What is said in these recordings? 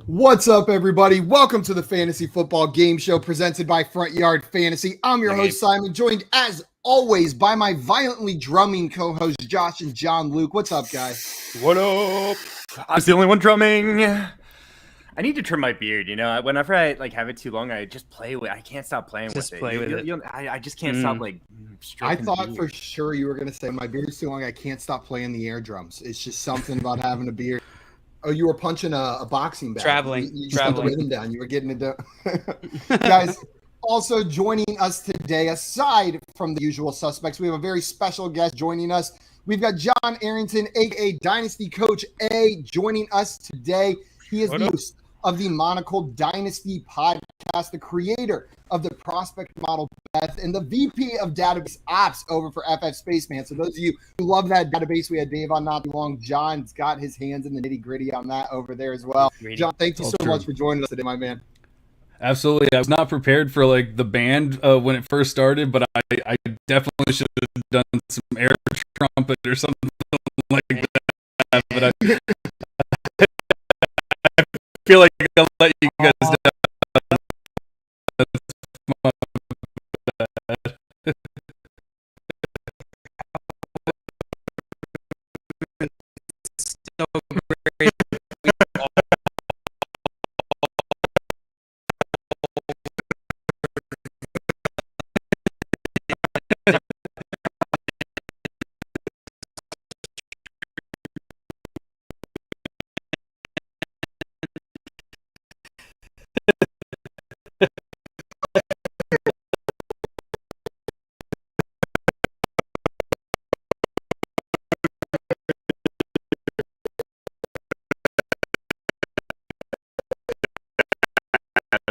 What's up, everybody? Welcome to the Fantasy Football Game Show presented by Front Yard Fantasy. I'm your host, Simon, joined as always by my violently drumming co-hosts, Josh and John Luke. What's up, guys? What up? I was the only one drumming. I need to trim my beard, whenever I have it too long, I just play with it. I can't stop playing with it. I just can't stop I thought for sure you were going to say my beard's too long. I can't stop playing the air drums. It's just something about having a beard. Oh, you were punching a boxing bag. Traveling. You the rhythm down. You were getting it down. Guys, also joining us today, aside from the usual suspects, we have a very special guest joining us. We've got John Arrington, a.k.a. Dynasty Coach A, joining us today. He is the host of the Monocle Dynasty podcast, the creator of the prospect model Beth, and the VP of database ops over for FF Spaceman. So those of you who love that database, we had Dave on not too long. John's got his hands in the nitty gritty on that over there as well. John, thank you so much for joining us today, my man. Absolutely. I was not prepared for the band when it first started, but I definitely should have done some air trumpet or something like that. But I feel like I'll let you guys down.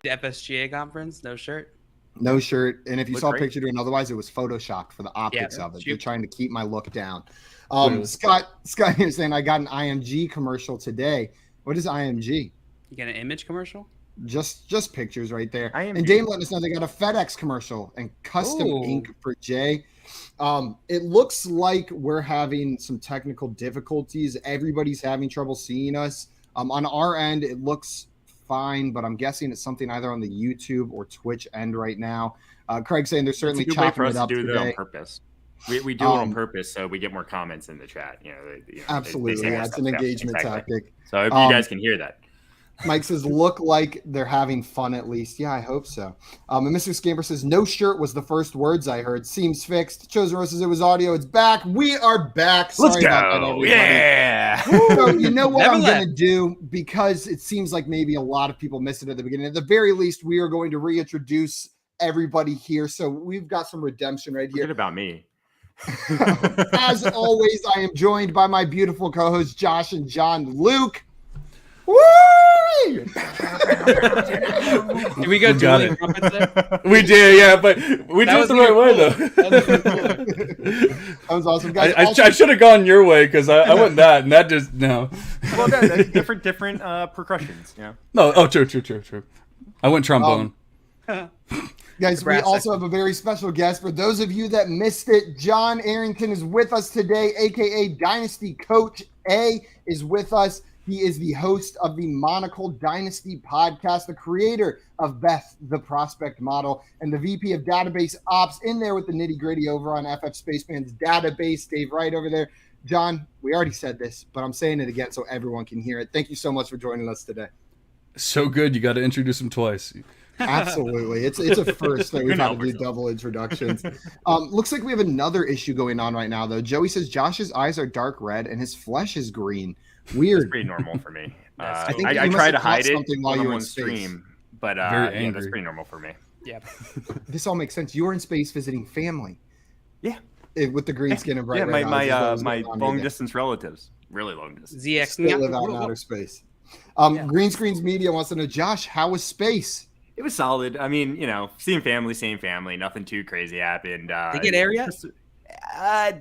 The FSGA conference, no shirt. No shirt. And if you saw a great. picture doing otherwise, it was photoshopped for the optics of it. Shoot. They're trying to keep my look down. Scott here saying I got an IMG commercial today. What is IMG? You got an image commercial? Just pictures right there. IMG. And Dame letting us know they got a FedEx commercial and custom Ooh. ink for Jay. It looks like we're having some technical difficulties. Everybody's having trouble seeing us. On our end, it looks fine, but I'm guessing it's something either on the YouTube or Twitch end right now. Craig saying they're certainly it's a good way chopping for us it up to do today. that on purpose. We do it on purpose so we get more comments in the chat. Absolutely, they say more that's stuff. an engagement tactic. So I hope you guys can hear that. Mike says, look like they're having fun at least. Yeah, I hope so. And Mr. Scamper says, no shirt was the first words I heard. Seems fixed. Chosen Rose says it was audio. It's back. We are back. Let's Sorry about that, go. everybody. Yeah. So you know what Never I'm left. going to do, because it seems like maybe a lot of people missed it at the beginning. At the very least, we are going to reintroduce everybody here. So we've got some redemption right here. Forget about me. As always, I am joined by my beautiful co-hosts, Josh and John Luke. Woo! Did we go got dueling it. trumpets there? We did, yeah, but we did it the right way, though. That was awesome, guys. I should have gone your way because I went that, and that just, no. Well, that's different percussions. Yeah. No, true. I went trombone. Guys, we brass also have a very special guest. For those of you that missed it, John Arrington is with us today, a.k.a. Dynasty Coach A is with us. He is the host of the Monocle Dynasty podcast, the creator of Beth, the prospect model, and the VP of database ops in there with the nitty gritty over on FF Spaceman's database. Dave Wright over there. John, we already said this, but I'm saying it again so everyone can hear it. Thank you so much for joining us today. So good, you got to introduce him twice. Absolutely. It's a first that we've had to do double introductions. Looks like we have another issue going on right now, though. Joey says Josh's eyes are dark red and his flesh is green. Weird. It's pretty normal for me. I think I you must try have to caught hide it something while when you I'm were on in space. stream, but Very yeah, angry. that's pretty normal for me. Yeah. This all makes sense. You were in space visiting family. Yeah. With the green skin and bright Yeah, red eyes. That was my going on long there. distance relatives, really long distance. ZX. Still live out in outer space. Green Screens Media wants to know, Josh, how was space? It was solid. I mean, same family. Nothing too crazy happened. They get air yet?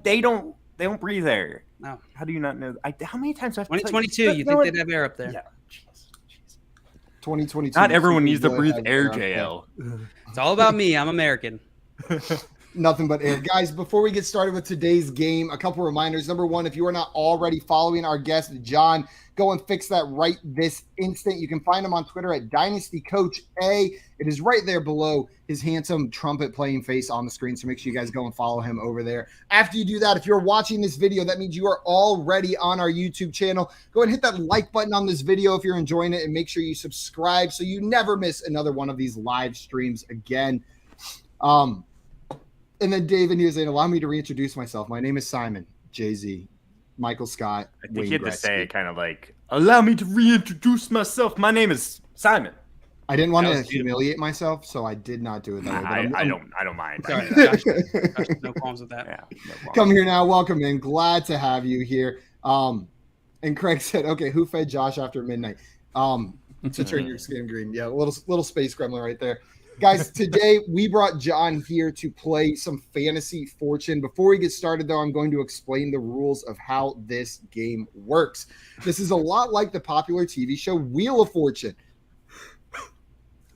They don't breathe air. No. How do you not know? How many times do I have to tell 2022, you know think they'd have air up there? Yeah. 2022. Not everyone needs to really breathe have air, up there. JL. It's all about me. I'm American. Nothing but air. Guys, before we get started with today's game, a couple reminders. Number one, if you are not already following our guest, John, go and fix that right this instant. You can find him on Twitter at Dynasty Coach A. It is right there below his handsome trumpet playing face on the screen, so make sure you guys go and follow him over there. After you do that, if you're watching this video, that means you are already on our YouTube channel. Go ahead and hit that like button on this video if you're enjoying it, and make sure you subscribe so you never miss another one of these live streams again. And then David here saying, allow me to reintroduce myself. My name is Simon, Jay-Z, Michael Scott. I think you had to say it kind of like, allow me to reintroduce myself. My name is Simon. I didn't want to humiliate myself, so I did not do it that way. I don't mind. Sorry, Josh, no qualms with that. Yeah, no problem. Come here now. Welcome in. Glad to have you here. And Craig said, okay, who fed Josh after midnight? To turn your skin green. Yeah, a little space gremlin right there. Guys, today we brought John here to play some Fantasy Fortune. Before we get started, though, I'm going to explain the rules of how this game works. This is a lot like the popular TV show Wheel of Fortune.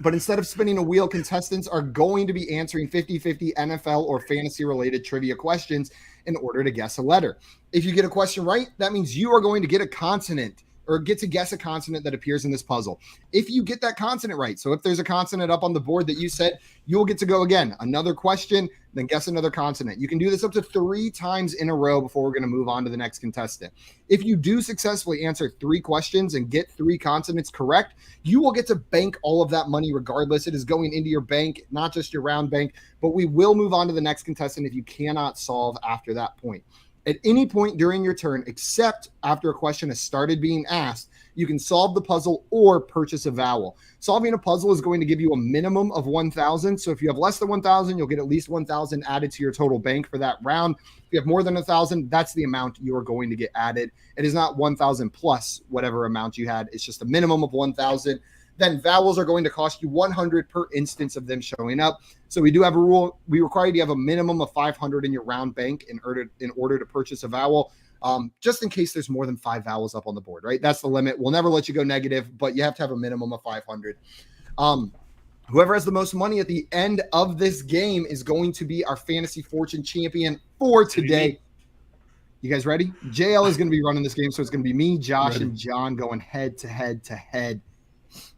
But instead of spinning a wheel, contestants are going to be answering 50-50 NFL or fantasy-related trivia questions in order to guess a letter. If you get a question right, that means you are going to get a consonant, or get to guess a consonant that appears in this puzzle. If you get that consonant right, so if there's a consonant up on the board that you said, you'll get to go again. Another question, then guess another consonant. You can do this up to 3 times in a row before we're going to move on to the next contestant. If you do successfully answer 3 questions and get 3 consonants correct, you will get to bank all of that money regardless. It is going into your bank, not just your round bank, but we will move on to the next contestant if you cannot solve after that point. At any point during your turn, except after a question has started being asked, you can solve the puzzle or purchase a vowel. Solving a puzzle is going to give you a minimum of 1,000. So if you have less than 1,000, you'll get at least 1,000 added to your total bank for that round. If you have more than 1,000, that's the amount you are going to get added. It is not 1,000 plus whatever amount you had. It's just a minimum of 1,000. Then vowels are going to cost you 100 per instance of them showing up. So we do have a rule. We require you to have a minimum of 500 in your round bank in order to purchase a vowel, just in case there's more than 5 vowels up on the board, right? That's the limit. We'll never let you go negative, but you have to have a minimum of 500. Whoever has the most money at the end of this game is going to be our Fantasy Fortune champion for today. You guys ready? JL is going to be running this game, so it's going to be me, Josh, and John going head to head to head.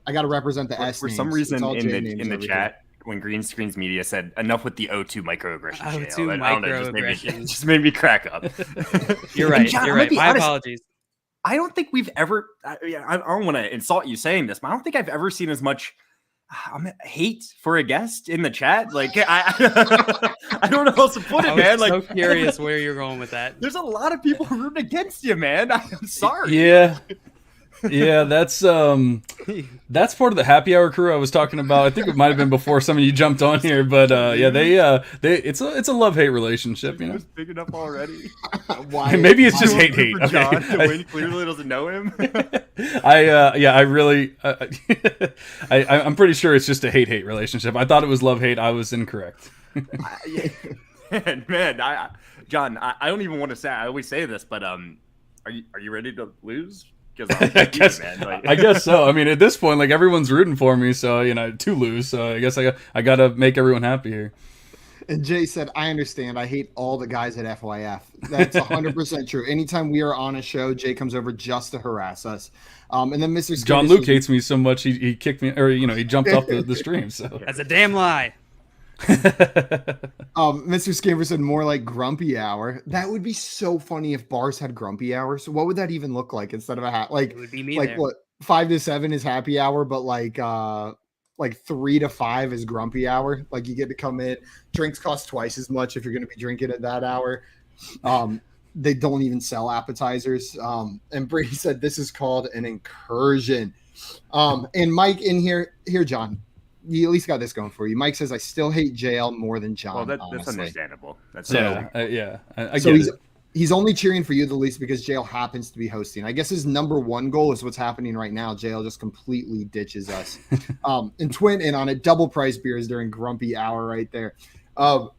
I got to represent the S For names. some reason in the over chat, when Green Screens Media said enough with the O2 microaggression, O2 microaggression. Just made me crack up. You're right. John, You're right. My apologies. I don't think we've ever. I don't want to insult you saying this, but I don't think I've ever seen as much hate for a guest in the chat. Like I don't know how else to put it, man. Like, so curious where you're going with that. There's a lot of people rooting against you, man. I'm sorry. Yeah, that's part of the happy hour crew I was talking about. I think it might have been before some of you jumped on here, but they it's a love-hate relationship, you know. It was big enough already. Why? Maybe it's just hate. Okay. John, Dwayne clearly doesn't know him. I'm pretty sure it's just a hate relationship. I thought it was love-hate. I was incorrect. John, I don't even want to say. I always say this, but are you ready to lose? I guess so. I mean, at this point, like, everyone's rooting for me, so to lose. So I guess I gotta make everyone happy here. And Jay said, "I understand. I hate all the guys at FYF." That's 100% true. Anytime we are on a show, Jay comes over just to harass us. And then Mr. John Luke hates me so much he kicked me, or he jumped off the stream. So that's a damn lie. Mr. Scamper said more like grumpy hour. That would be so funny if bars had grumpy hour. So what would that even look like instead of it would be me like there. What 5 to 7 is happy hour, but like 3 to 5 is grumpy hour. Like you get to come in, drinks cost twice as much if you're going to be drinking at that hour. They don't even sell appetizers. And Brady said this is called an incursion. And Mike in here, John. You at least got this going for you. Mike says, I still hate JL more than John. Well, that's understandable. He's only cheering for you the least because JL happens to be hosting. I guess his number one goal is what's happening right now. JL just completely ditches us. And Twin in on it. Double price beers during grumpy hour right there. JL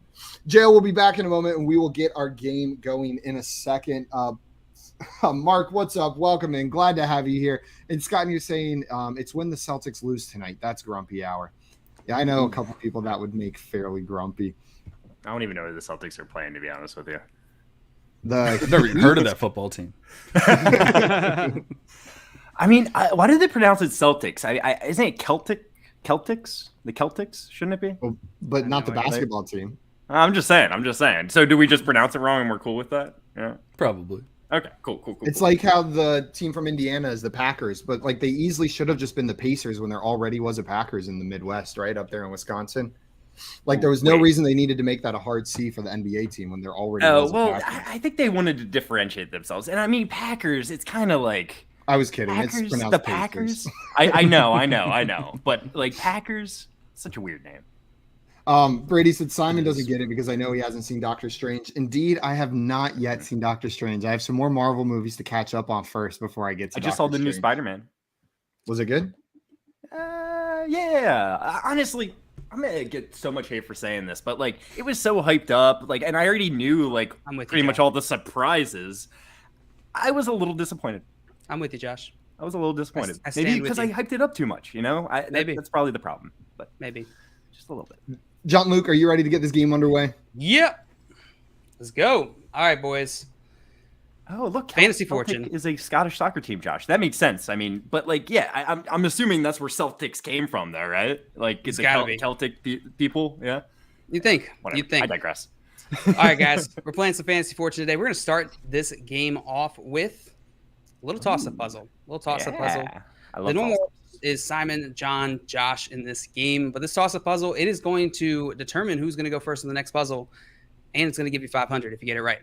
will be back in a moment and we will get our game going in a second. Mark, what's up? Welcome in. Glad to have you here. And Scott, you're saying it's when the Celtics lose tonight. That's grumpy hour. Yeah, I know a couple people that would make fairly grumpy. I don't even know who the Celtics are playing, to be honest with you. I've never even heard of that football team. I mean, why do they pronounce it Celtics? Isn't it Celtics? The Celtics, shouldn't it be? Well, but not the basketball team. I'm just saying. So do we just pronounce it wrong and we're cool with that? Yeah. Probably. Okay, cool. It's like how the team from Indiana is the Packers, but like they easily should have just been the Pacers when there already was a Packers in the Midwest, right up there in Wisconsin. Like there was no reason they needed to make that a hard C for the NBA team when there already was a Packers. I think they wanted to differentiate themselves. And I mean, Packers, it's kind of like I was kidding. Packers, It's pronounced the Pacers. Packers. I know. But like Packers, such a weird name. Brady said Simon doesn't get it because I know he hasn't seen Doctor Strange. Indeed, I have not yet seen Doctor Strange. I have some more Marvel movies to catch up on first before I get to I just saw the new Spider-Man. Was it good? Yeah. Honestly, I'm gonna get so much hate for saying this, but like it was so hyped up, like, and I already knew like pretty much all the surprises. I was a little disappointed. I'm with you, Josh. I was a little disappointed. I Maybe because I hyped it up too much, you know? Maybe. That's probably the problem, but maybe. Just a little bit. John Luke, are you ready to get this game underway? Yep. Let's go. All right, boys. Oh, look. Fantasy Celtic Fortune is a Scottish soccer team, Josh. That makes sense. I mean, but like, yeah, I'm assuming that's where Celtics came from there, right? Like, it's a Celtic people, yeah? You think. Whatever. You think. I digress. All right, guys. We're playing some Fantasy Fortune today. We're going to start this game off with a little toss-up puzzle. The normal is Simon, John, Josh in this game. But this toss-up puzzle, it is going to determine who's going to go first in the next puzzle. And it's going to give you 500 if you get it right.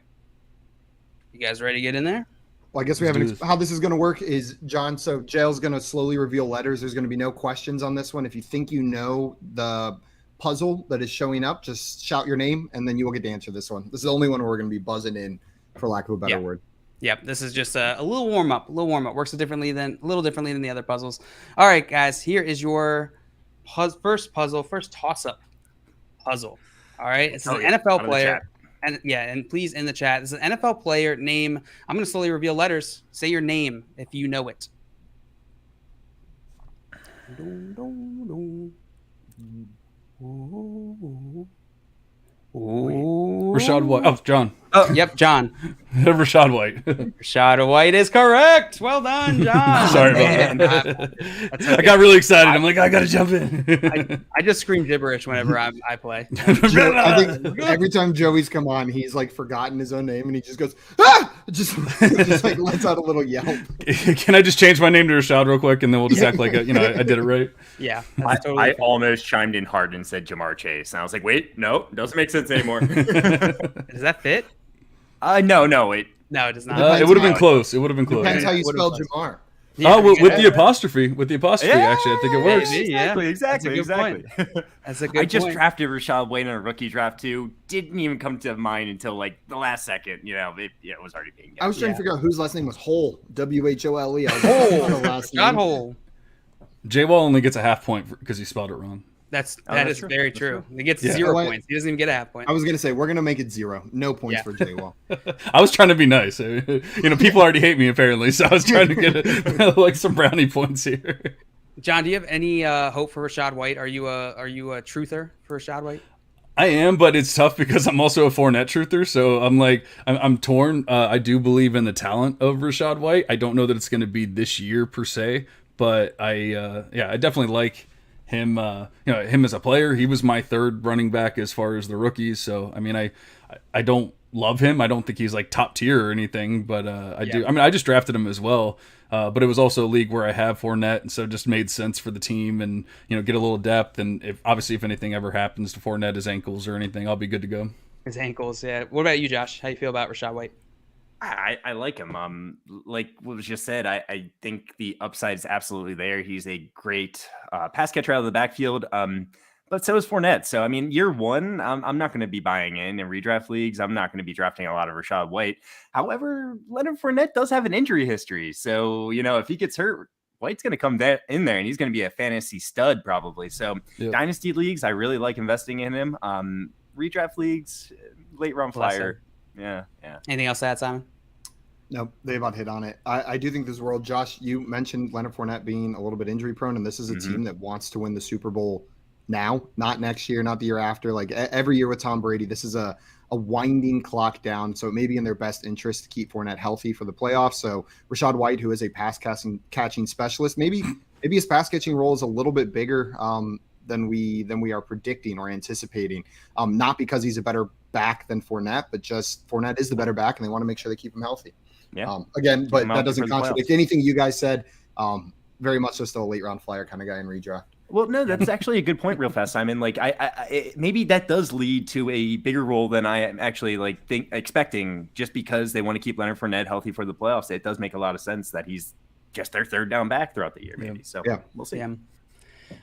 You guys ready to get in there? Well, I guess we have how this is going to work is, John, so Jail's going to slowly reveal letters. There's going to be no questions on this one. If you think you know the puzzle that is showing up, just shout your name, and then you will get to answer this one. This is the only one where we're going to be buzzing in, for lack of a better word. Yep, this is just a little warm-up. Works a little differently than the other puzzles. All right, guys, here is your first toss-up puzzle. All right, it's an NFL player. And please in the chat. This is an NFL player name. I'm going to slowly reveal letters. Say your name if you know it. Rashad White. Oh, John. Oh, yep, John. Rashad White. Rashad White is correct. Well done, John. Sorry about that. Okay. I got really excited. I'm like, I got to jump in. I just scream gibberish whenever I play. I think every time Joey's come on, he's like forgotten his own name and he just goes, ah! Just like lets out a little yelp. Can I just change my name to Rashad real quick and then we'll just act like I did it right? Yeah. I almost chimed in hard and said Jamar Chase. And I was like, wait, no, doesn't make sense anymore. Does that fit? No, No, it does not. It would have been close. Depends how you spell Jamar. Yeah, with the apostrophe. Actually, I think it works. Exactly. That's a good point. I just drafted Rashad White in a rookie draft too. Didn't even come to mind until like the last second. You know, it was already being. I was trying to figure out whose last name was Hole. WHOLE. Hole. Hole. J-Wall only gets a half point because he spelled it wrong. That is true. Very true. He gets 0 points. He doesn't even get a half point. I was gonna say we're gonna make it 0. No points for J-Wall. I was trying to be nice. People already hate me apparently, so I was trying to get like some brownie points here. John, do you have any hope for Rashad White? Are you a truther for Rashad White? I am, but it's tough because I'm also a Fournette truther, so I'm torn. I do believe in the talent of Rashad White. I don't know that it's going to be this year per se, but I definitely like him. Him as a player. He was my third running back as far as the rookies. So I mean, I don't love him. I don't think he's like top tier or anything, but I do. I mean, I just drafted him as well. But it was also a league where I have Fournette, and so it just made sense for the team and, get a little depth. And if anything ever happens to Fournette, his ankles or anything, I'll be good to go. His ankles, yeah. What about you, Josh? How you feel about Rashad White? I like him. Like what was just said, I think the upside is absolutely there. He's a great pass catcher out of the backfield. But so is Fournette. So, I mean, year one, I'm not going to be buying in redraft leagues. I'm not going to be drafting a lot of Rashad White. However, Leonard Fournette does have an injury history. So, if he gets hurt, White's going to come in there and he's going to be a fantasy stud probably. So, Dynasty leagues, I really like investing in him. Redraft leagues, late round flyer. Yeah. Anything else to add, Simon? No, they about hit on it. I do think this world, Josh, you mentioned Leonard Fournette being a little bit injury prone, and this is a team that wants to win the Super Bowl now, not next year, not the year after. Like every year with Tom Brady, this is a winding clock down. So it may be in their best interest to keep Fournette healthy for the playoffs. So Rachaad White, who is a pass catching specialist, maybe his pass catching role is a little bit bigger than we are predicting or anticipating. Not because he's a better back than Fournette, but just Fournette is the better back, and they want to make sure they keep him healthy. Yeah. Again, but that doesn't contradict anything you guys said. Very much just a late round flyer kind of guy in redraft. Well, no, that's actually a good point, real fast, Simon. Like, maybe that does lead to a bigger role than I am actually expecting. Just because they want to keep Leonard Fournette healthy for the playoffs, it does make a lot of sense that he's just their third down back throughout the year, maybe. So yeah, we'll see. Yeah.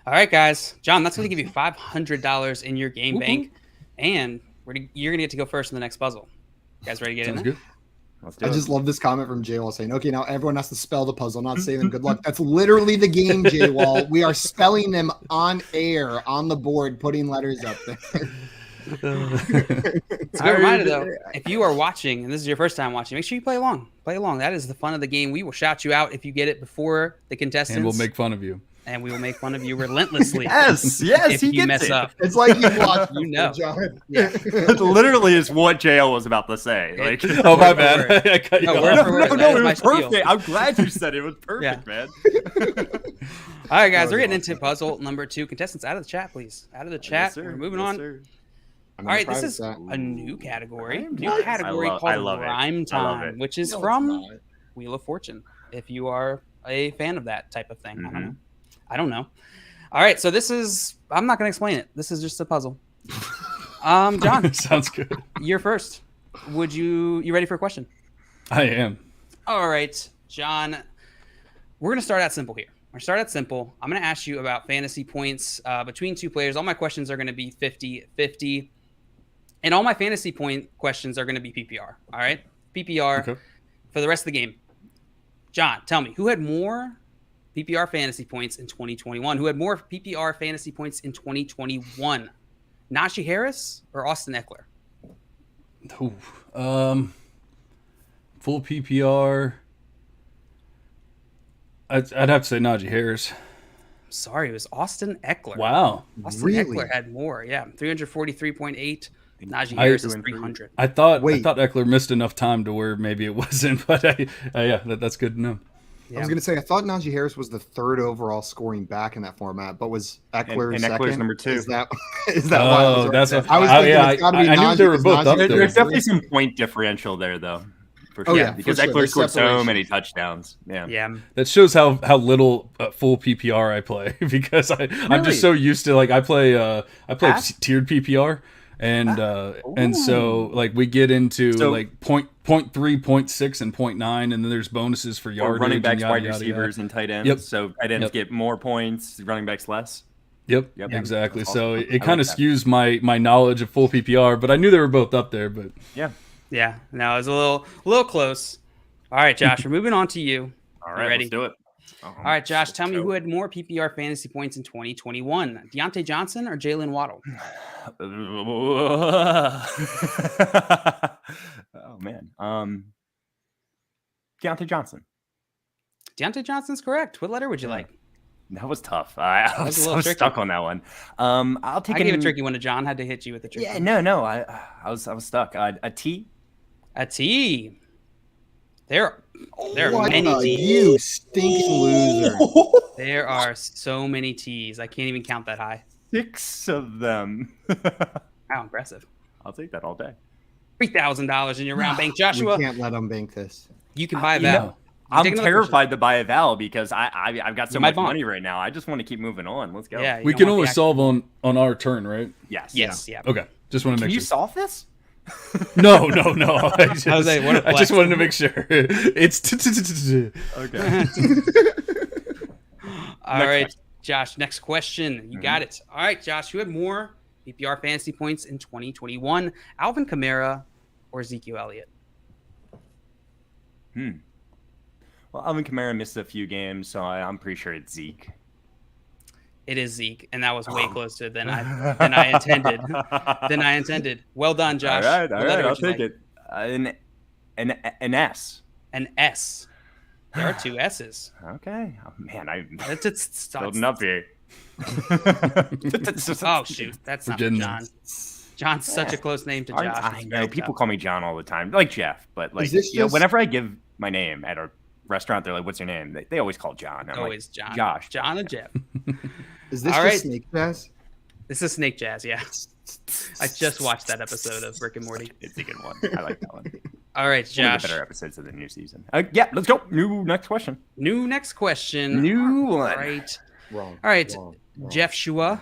All right, guys. John, that's going to give you $500 in your game bank, and you're going to get to go first in the next puzzle. You guys ready to get in there? Good. I just love this comment from J-Wall saying, okay, now everyone has to spell the puzzle, not say them good luck. That's literally the game, J-Wall. We are spelling them on air, on the board, putting letters up there. It's a good reminder, though. If you are watching, and this is your first time watching, make sure you play along. Play along. That is the fun of the game. We will shout you out if you get it before the contestants. And we'll make fun of you. And we will make fun of you relentlessly. Yes, if he you gets mess it. up. It's like you watch, John. Yeah. That literally is what JL was about to say. Like, oh, my bad. I cut you off. No, it was perfect. I'm glad you said it. It was perfect, man. All right, guys, we're getting into puzzle number 2. Contestants, out of the chat, please. Out of the chat. Yes, we're moving on. Sir. All right, this is a new category. New category called Rhyme Time, which is from Wheel of Fortune. If you are a fan of that type of thing. Mm-hmm. I don't know. All right, so this is, I'm not going to explain it. This is just a puzzle. John. Sounds good. You're first. You ready for a question? I am. All right, John. We're going to start out simple here. We're going to start out simple. I'm going to ask you about fantasy points between two players. All my questions are going to be 50-50. And all my fantasy point questions are going to be PPR. All right? PPR for the rest of the game. John, tell me, who had more PPR fantasy points in 2021? Who had more PPR fantasy points in 2021? Najee Harris or Austin Eckler? Ooh, full PPR. I'd have to say Najee Harris. Sorry, it was Austin Eckler. Wow. Austin Eckler had more. Yeah, 343.8. Najee Harris is 300. I thought Eckler missed enough time to where maybe it wasn't, but that's good to know. Yeah. I was going to say, I thought Najee Harris was the third overall scoring back in that format, but was Eckler second? Eckler's number 2. Is that oh, that's what I was thinking. It's gotta be I knew they were both up there. There's definitely some point differential there, though. For sure. Oh, yeah, because for sure. Eckler scored so many touchdowns. Yeah. That shows how little full PPR I play because I'm just so used to I play tiered PPR. And so we get into point 0.3, 0.6, and 0.9, and then there's bonuses for yardage, running backs, wide receivers, and tight ends. Yep. So tight ends get more points, running backs less. Yep. Exactly. Awesome. So it kind of skews my knowledge of full PPR, but I knew they were both up there. But yeah. No, it was a little close. All right, Josh, we're moving on to you. All right, ready? Let's do it. All right, Josh, tell me who had more PPR fantasy points in 2021, Deontay Johnson or Jalen Waddle? Oh man, Deontay Johnson. Deontay Johnson's correct. What letter would you like? That was tough. I was stuck on that one. I'll take. I gave a tricky one to John. Had to hit you with the tricky. Yeah, no. I was stuck. A T. A T. There are what many T's. You stinking loser. There are so many T's. I can't even count that high. 6 of them. How impressive. I'll take that all day. $3,000 in your round bank, Joshua. We can't let them bank this. You can buy that. I'm terrified to buy a Val because I've got so much money right now. I just want to keep moving on. Let's go. Yeah, we can only solve on our turn, right? Yes. Yeah. Okay. Just want to make sure. Can you solve this? No. I just wanted to make sure. It's okay. All right, Josh. Next question. You got it. All right, Josh. Who had more PPR fantasy points in 2021? Alvin Kamara or Ezekiel Elliott? Well, Alvin Kamara missed a few games, so I'm pretty sure it's Zeke. It is Zeke, and that was way closer than I intended. Well done, Josh. All right. I'll take it. An S. An S. There are 2 S's. Okay. Oh, man, It's building up here. Oh shoot, that's not John. John's such a close name to Josh. I know people call me John all the time, like Jeff, but like whenever I give my name at a restaurant, they're like, "What's your name?" They always call John. I'm always like, John. Josh. John and Jeff. Is this just Snake Jazz? This is Snake Jazz. Yeah, I just watched that episode of Rick and Morty. It's a good one. I like that one. All right, Josh. One of the better episodes of the new season. Yeah, let's go. Next question. New one. All right. Wrong. All right, Wrong. Jeff Shua.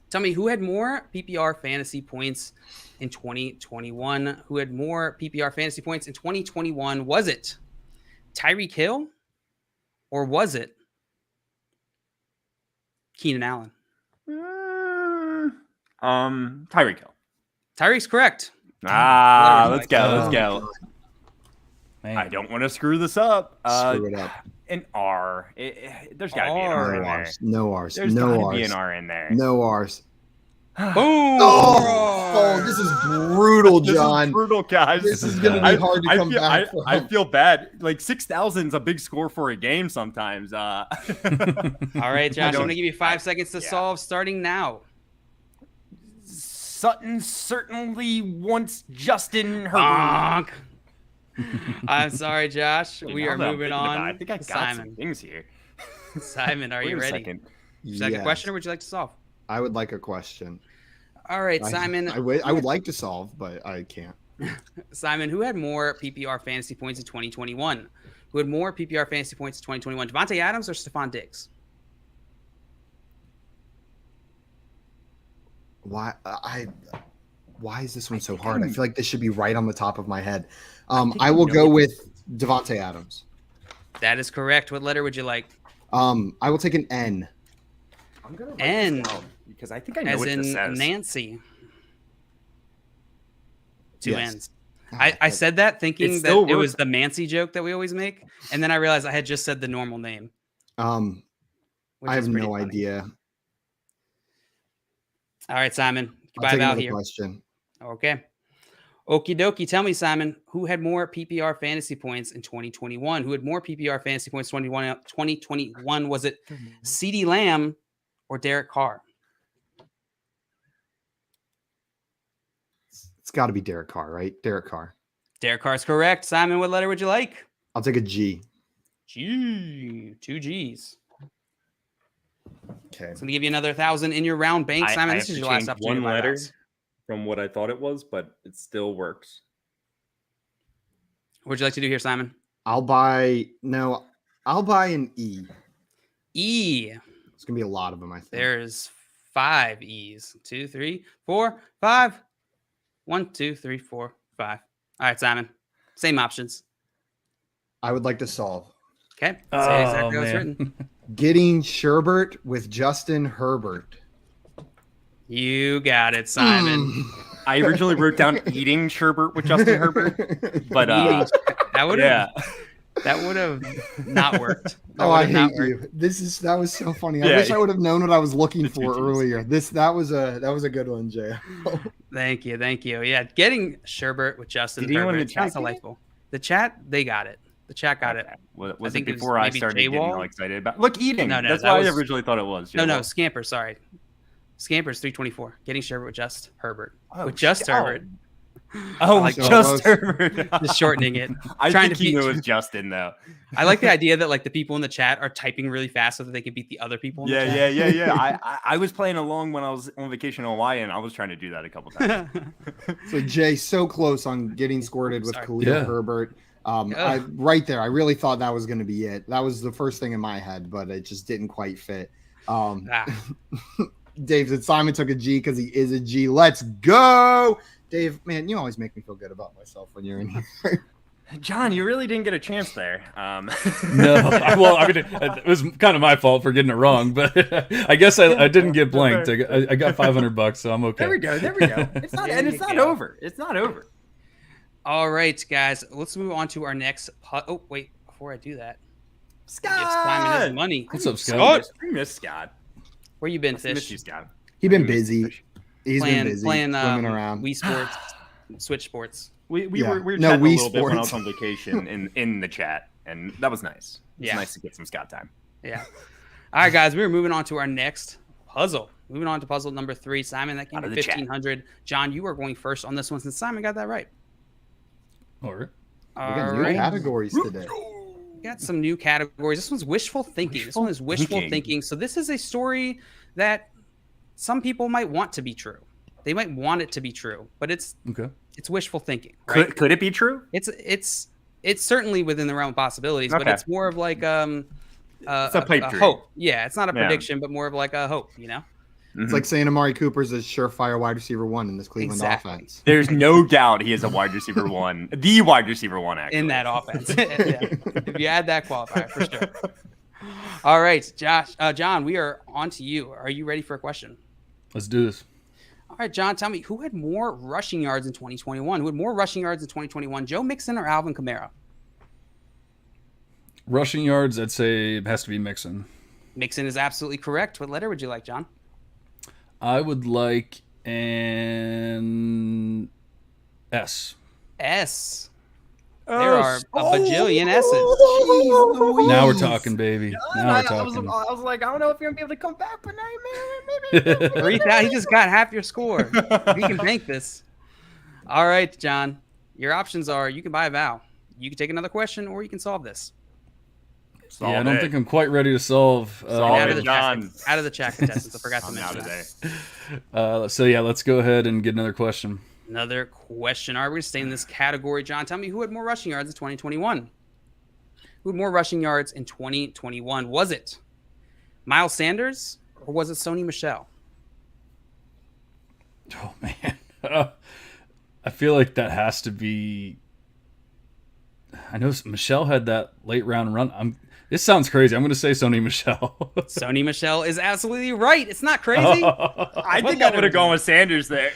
Tell me who had more PPR fantasy points in 2021? Who had more PPR fantasy points in 2021? Was it Tyreek Hill or was it Keenan Allen? Tyreek Hill. Tyreek's correct. Let's go. Man. I don't want to screw this up. Screw it up. An R. There's got to be an R in there. No R's. There's got to be an R in there. No R's. Boom! Oh, this is brutal, John. This is brutal, guys. This is going to be hard to come back from. I feel bad. Like 6,000 is a big score for a game sometimes. All right, Josh, I'm going to give you 5 seconds to solve starting now. Sutton certainly wants Justin Herbert. I'm sorry, Josh. We are moving on. I think I got Simon. some things here. Simon, are you ready? Second question, or would you like to solve? I would like a question. All right, Simon. I would like to solve, but I can't. Simon, who had more PPR fantasy points in 2021? Who had more PPR fantasy points in 2021? Devontae Adams or Stephon Diggs? Why is this one so hard? I feel like this should be right on the top of my head. I will go with Devontae Adams. That is correct. What letter would you like? I will take an N. I'm gonna write N this down because I think I know as what in this says. Nancy. Two Yes. N's. I said that thinking that it was the Mancy joke that we always make, and then I realized I had just said the normal name. I have no idea. All right, Simon. I'll take Goodbye, another here. question. Okay. Okie dokie. Tell me, Simon, who had more PPR fantasy points in 2021? Who had more PPR fantasy points in 2021? Was it CeeDee Lamb or Derek Carr? It's got to be Derek Carr, right? Derek Carr. Derek Carr is correct. Simon, what letter would you like? I'll take a G. G. 2 G's. Okay. It's going to give you another 1,000 in your round bank. Simon, this is your last opportunity. One letter from what I thought it was, but it still works. What would you like to do here, Simon? I'll buy an E. E. It's going to be a lot of them, I think. There's 5 E's. 2, 3, 4, 5. 1, 2, 3, 4, 5. All right, Simon. Same options. I would like to solve. Okay. Say exactly how it's written. Getting Sherbert with Justin Herbert. You got it, Simon. I originally wrote down eating sherbet with Justin Herbert, but that would have not worked. I hate you. That was so funny. I wish I would have known what I was looking for earlier. That was a good one, Jay. Thank you. Yeah, getting Sherbert with Justin Herbert. That's delightful. The chat, they got it. The chat got it. Was it before I started getting all excited about? Look, eating. No, that's why I originally thought it was. No, Scamper. Sorry, Scamper's 324. Getting Sherbert with just Herbert. Herbert. Herbert. Just shortening it. I think he knew it was Justin though. I like the idea that like the people in the chat are typing really fast so that they can beat the other people. In the chat. Yeah. I was playing along when I was on vacation in Hawaii, and I was trying to do that a couple times. So Jay, so close on getting squirted with Khalil Herbert. Right there, I really thought that was going to be it. That was the first thing in my head, but it just didn't quite fit. Dave said Simon took a G because he is a G. Let's go, Dave. Man, you always make me feel good about myself when you're in here. John, you really didn't get a chance there. No, well, I mean, it was kind of my fault for getting it wrong, but I guess I didn't get blanked. I got $500, so I'm okay. There we go. It's not, and it's not over. It's not over. All right, guys, let's move on to our next. Oh, wait, before I do that, Scott, Simon his money. What's up, Scott? I miss Scott. Where you been, I Fish? miss you, Scott. He's been busy. He's playing, been busy playing swimming around. Wii Sports, Switch Sports. We were chatting a little bit when I was on vacation in the chat, and that was nice. It's nice to get some Scott time. Yeah. All right, guys, we're moving on to our next puzzle. Moving on to puzzle number 3. Simon, that came to 1,500. John, you are going first on this one since Simon got that right. All right. We got new categories today. We got some new categories. This one's wishful thinking. This one is wishful thinking. So this is a story that some people might want to be true. They might want it to be true, but it's wishful thinking. Right? Could it be true? It's certainly within the realm of possibilities, but it's more of like it's a hope. Yeah, it's not a prediction, but more of like a hope. You know, it's like saying Amari Cooper's a surefire wide receiver 1 in this Cleveland offense. There's no doubt he is a wide receiver 1, the wide receiver 1 actually in that offense. If you add that qualifier, for sure. All right, John, we are on to you. Are you ready for a question? Let's do this. All right, John, tell me, who had more rushing yards in 2021? Who had more rushing yards in 2021, Joe Mixon or Alvin Kamara? Rushing yards, I'd say it has to be Mixon. Mixon is absolutely correct. What letter would you like, John? I would like an S. S. There are a bajillion S's. Now we're talking, baby. Now we're talking. I was like, I don't know if you're going to be able to come back, but maybe. He just got half your score. He can bank this. All right, John. Your options are you can buy a vowel, you can take another question, or you can solve this. I don't think I'm quite ready to solve. Out of the chat contestants. I forgot to mention that. So, let's go ahead and get another question. Another question. All right, we're going to stay in this category. John, tell me who had more rushing yards in 2021? Who had more rushing yards in 2021? Was it Miles Sanders or was it Sony Michel? Oh, man. I feel like that has to be... I know Michelle had that late round run. This sounds crazy. I'm going to say Sony Michel. Sony Michel is absolutely right. It's not crazy. I think I would have gone with Sanders there.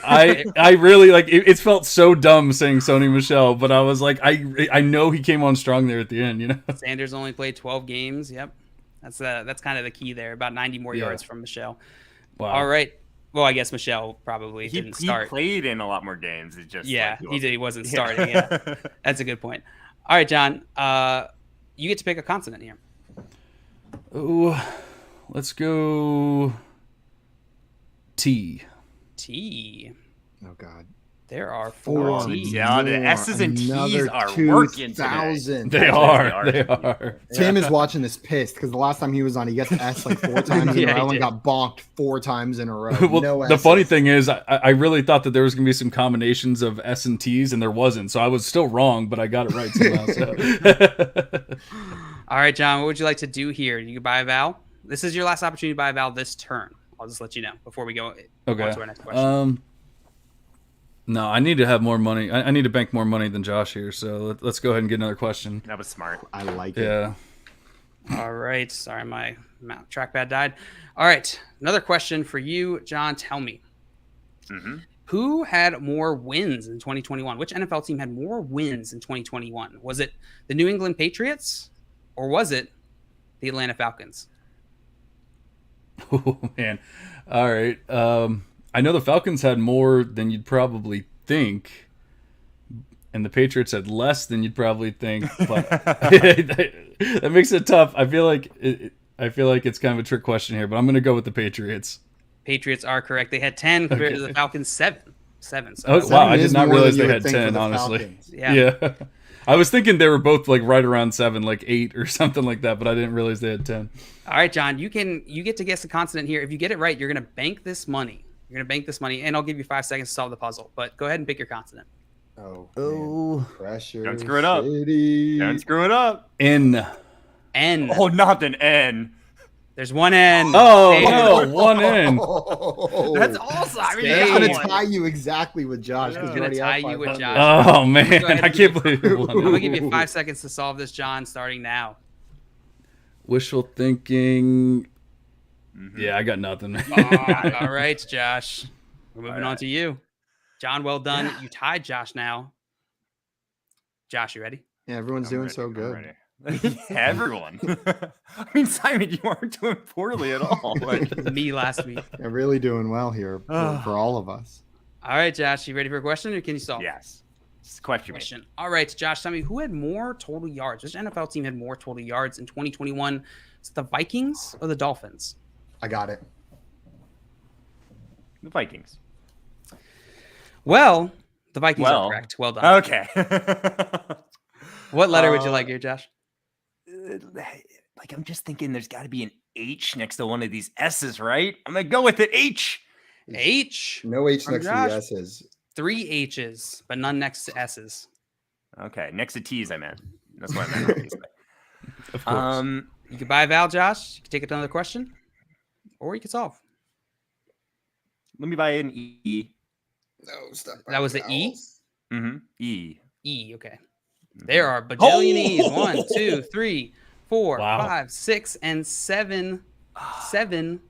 I really like it felt so dumb saying Sony Michel, but I was like, I know he came on strong there at the end, you know. Sanders only played 12 games. Yep. That's kind of the key there. About 90 more yards from Michel. Wow. All right. Well, I guess Michel probably didn't start. He played in a lot more games. It's just he wasn't starting. Yeah. That's a good point. All right, John. You get to pick a consonant here. Oh, let's go T. T. Oh, God. There are 4 T's. Yeah, the S's and T's are working today. They are. Tim is watching this pissed because the last time he was on, he got the S like 4 times in a row and got bonked 4 times in a row. Well, the funny thing is, I really thought that there was going to be some combinations of S and T's, and there wasn't. So I was still wrong, but I got it right somehow. So. All right, John, what would you like to do here? You can buy a vowel. This is your last opportunity to buy a vowel this turn. I'll just let you know before we go on to our next question. No, I need to have more money. I need to bank more money than Josh here. So let's go ahead and get another question. That was smart. I like it. Yeah. All right. Sorry, my trackpad died. All right. Another question for you, John. Tell me. Mm-hmm. Who had more wins in 2021? Which NFL team had more wins in 2021? Was it the New England Patriots or was it the Atlanta Falcons? Oh, man. All right. I know the Falcons had more than you'd probably think, and the Patriots had less than you'd probably think. But that makes it tough. I feel like it's kind of a trick question here, but I'm going to go with the Patriots. Patriots are correct. They had 10 compared to the Falcons 7. So wow, I did not realize they had 10. Honestly, yeah. I was thinking they were both like right around 7, like 8 or something like that, but I didn't realize they had 10. All right, John, you get to guess a consonant here. If you get it right, you're going to bank this money. And I'll give you 5 seconds to solve the puzzle. But go ahead and pick your consonant. Oh, pressure. Don't screw it up. Don't screw it up. N. Oh, not an N. There's one N. Oh, no, one N. That's awesome. I mean, I'm going to tie you exactly with Josh. I'm going to tie you with Josh. Oh, man. I can't believe it. I'm going to give you 5 seconds to solve this, John, starting now. Wishful thinking. Mm-hmm. Yeah, I got nothing. All right, Josh. We're moving on to you. John, well done. You tied Josh now. Josh, you ready? Yeah, everyone's doing so good. Everyone. I mean, Simon, you aren't doing poorly at all. Like me last week. They're really doing well here for all of us. All right, Josh, you ready for a question or can you solve? Yes. It's question. All right, Josh, tell me who had more total yards? Which NFL team had more total yards in 2021? Is it the Vikings or the Dolphins? I got it. The Vikings. Well, the Vikings are correct. Well done. Okay. What letter would you like here, Josh? Like, I'm just thinking there's got to be an H next to one of these S's, right? I'm going to go with it. H. H. No H From next to Josh. the S's. 3 H's, but none next to S's. Okay. Next to T's, I meant. That's what I meant. Of course. You could buy a vowel, Josh. You could take it to another question, or you could solve. Let me buy an E. No, stop. That was the E? Mm-hmm. E. E, okay. There are bajillion E's. 1, 2, 3, 4, Wow. 5, 6, and 7. 7.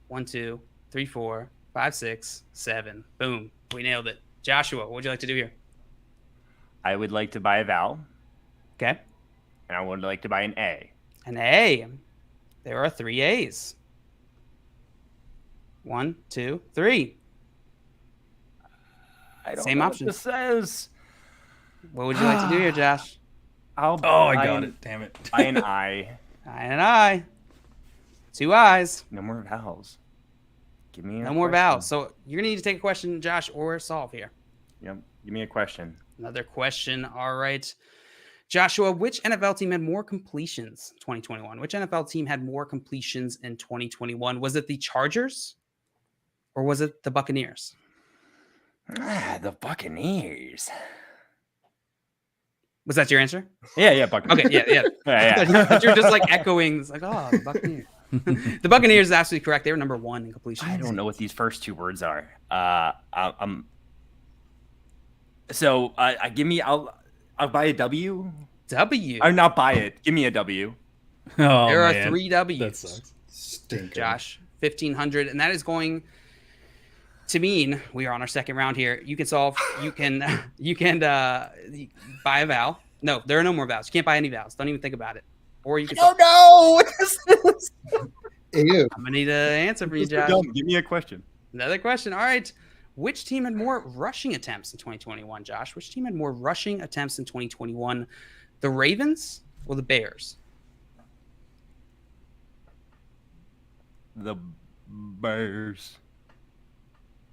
1, 2, 3, 4, 5, 6, 7. Boom. We nailed it. Joshua, what would you like to do here? I would like to buy a vowel, Okay. and I would like to buy an A. An A. There are 3 A's. 1, 2, 3. I don't Same know option. What this says. What would you like to do here, Josh? I'll I buy got an- it. Damn it. Buy an I. I and I. 2 I's. No more vowels. Give me No more vowels. So you're going to need to take a question, Josh, or solve here. Yep. Give me a question. Another question. All right. Joshua, which NFL team had more completions in 2021? Which NFL team had more completions in 2021? Was it the Chargers or was it the Buccaneers? The Buccaneers. Was that your answer? Yeah, Buccaneers. Okay, yeah. yeah. You're just like echoing. It's like, oh, the Buccaneers. The Buccaneers is absolutely correct. They were number 1 in completions. I don't know what these first 2 words are. So I'll buy a W. W. Or not buy it. Give me a W. Oh, There are man. 3 W's. That sucks. Stinker. Josh, 1,500, and that is going to mean we are on our second round here. You can solve. You can buy a vowel. No, there are no more vowels. You can't buy any vowels. Don't even think about it. Or you can. Solve. no! What is this? Ew. I'm gonna need an answer from you, Josh. Give me a question. Another question. All right. Which team had more rushing attempts in 2021, Josh? Which team had more rushing attempts in 2021? The Ravens or the Bears? The Bears.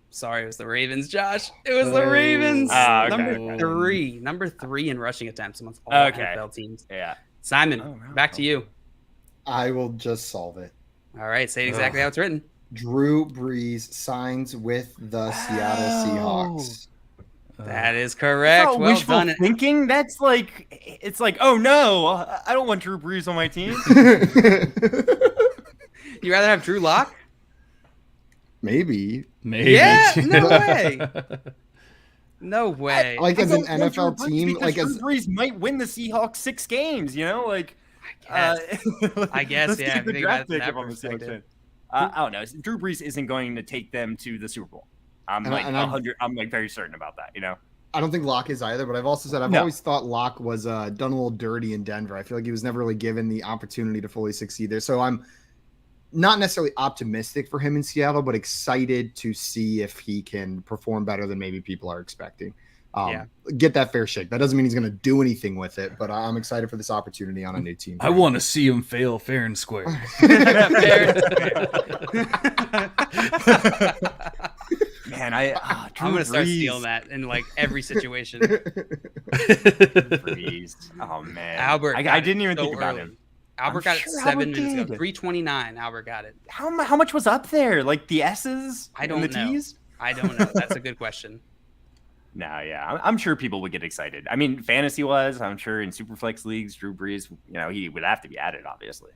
Sorry, it was the Ravens, Josh. It was the Ravens. Ah, okay. Number three in rushing attempts amongst all NFL teams. Yeah. Simon, back to you. I will just solve it. All right, say it exactly how it's written. Drew Brees signs with the Seattle Seahawks. That is correct. Well wishful done. thinking. That's like, it's like, oh no, I don't want Drew Brees on my team. You rather have Drew Lock? Maybe. Yeah, no way. No way. Like as an I don't want NFL Drew Brees team, because like Drew as Brees might win the Seahawks 6 games. You know, like I guess, let's yeah, take the if you think draft about it pick from if I'm that the Seahawks perspective. fan. I don't know. Drew Brees isn't going to take them to the Super Bowl. I'm like very certain about that. You know. I don't think Locke is either, but I've also said I've always thought Locke was done a little dirty in Denver. I feel like he was never really given the opportunity to fully succeed there. So I'm not necessarily optimistic for him in Seattle, but excited to see if he can perform better than maybe people are expecting. Get that fair shake. That doesn't mean he's going to do anything with it, but I'm excited for this opportunity on a new team. I want to see him fail fair and square. Man, I'm gonna start stealing that in like every situation. Brees. Oh man, Albert, I didn't even think about him. Albert got it 7 minutes ago. 3:29. Albert got it. How much was up there? Like the S's? I don't and the know. T's? I don't know. That's a good question. No, yeah, I'm sure people would get excited. I mean, fantasy was. I'm sure in Superflex leagues, Drew Brees, he would have to be added, obviously.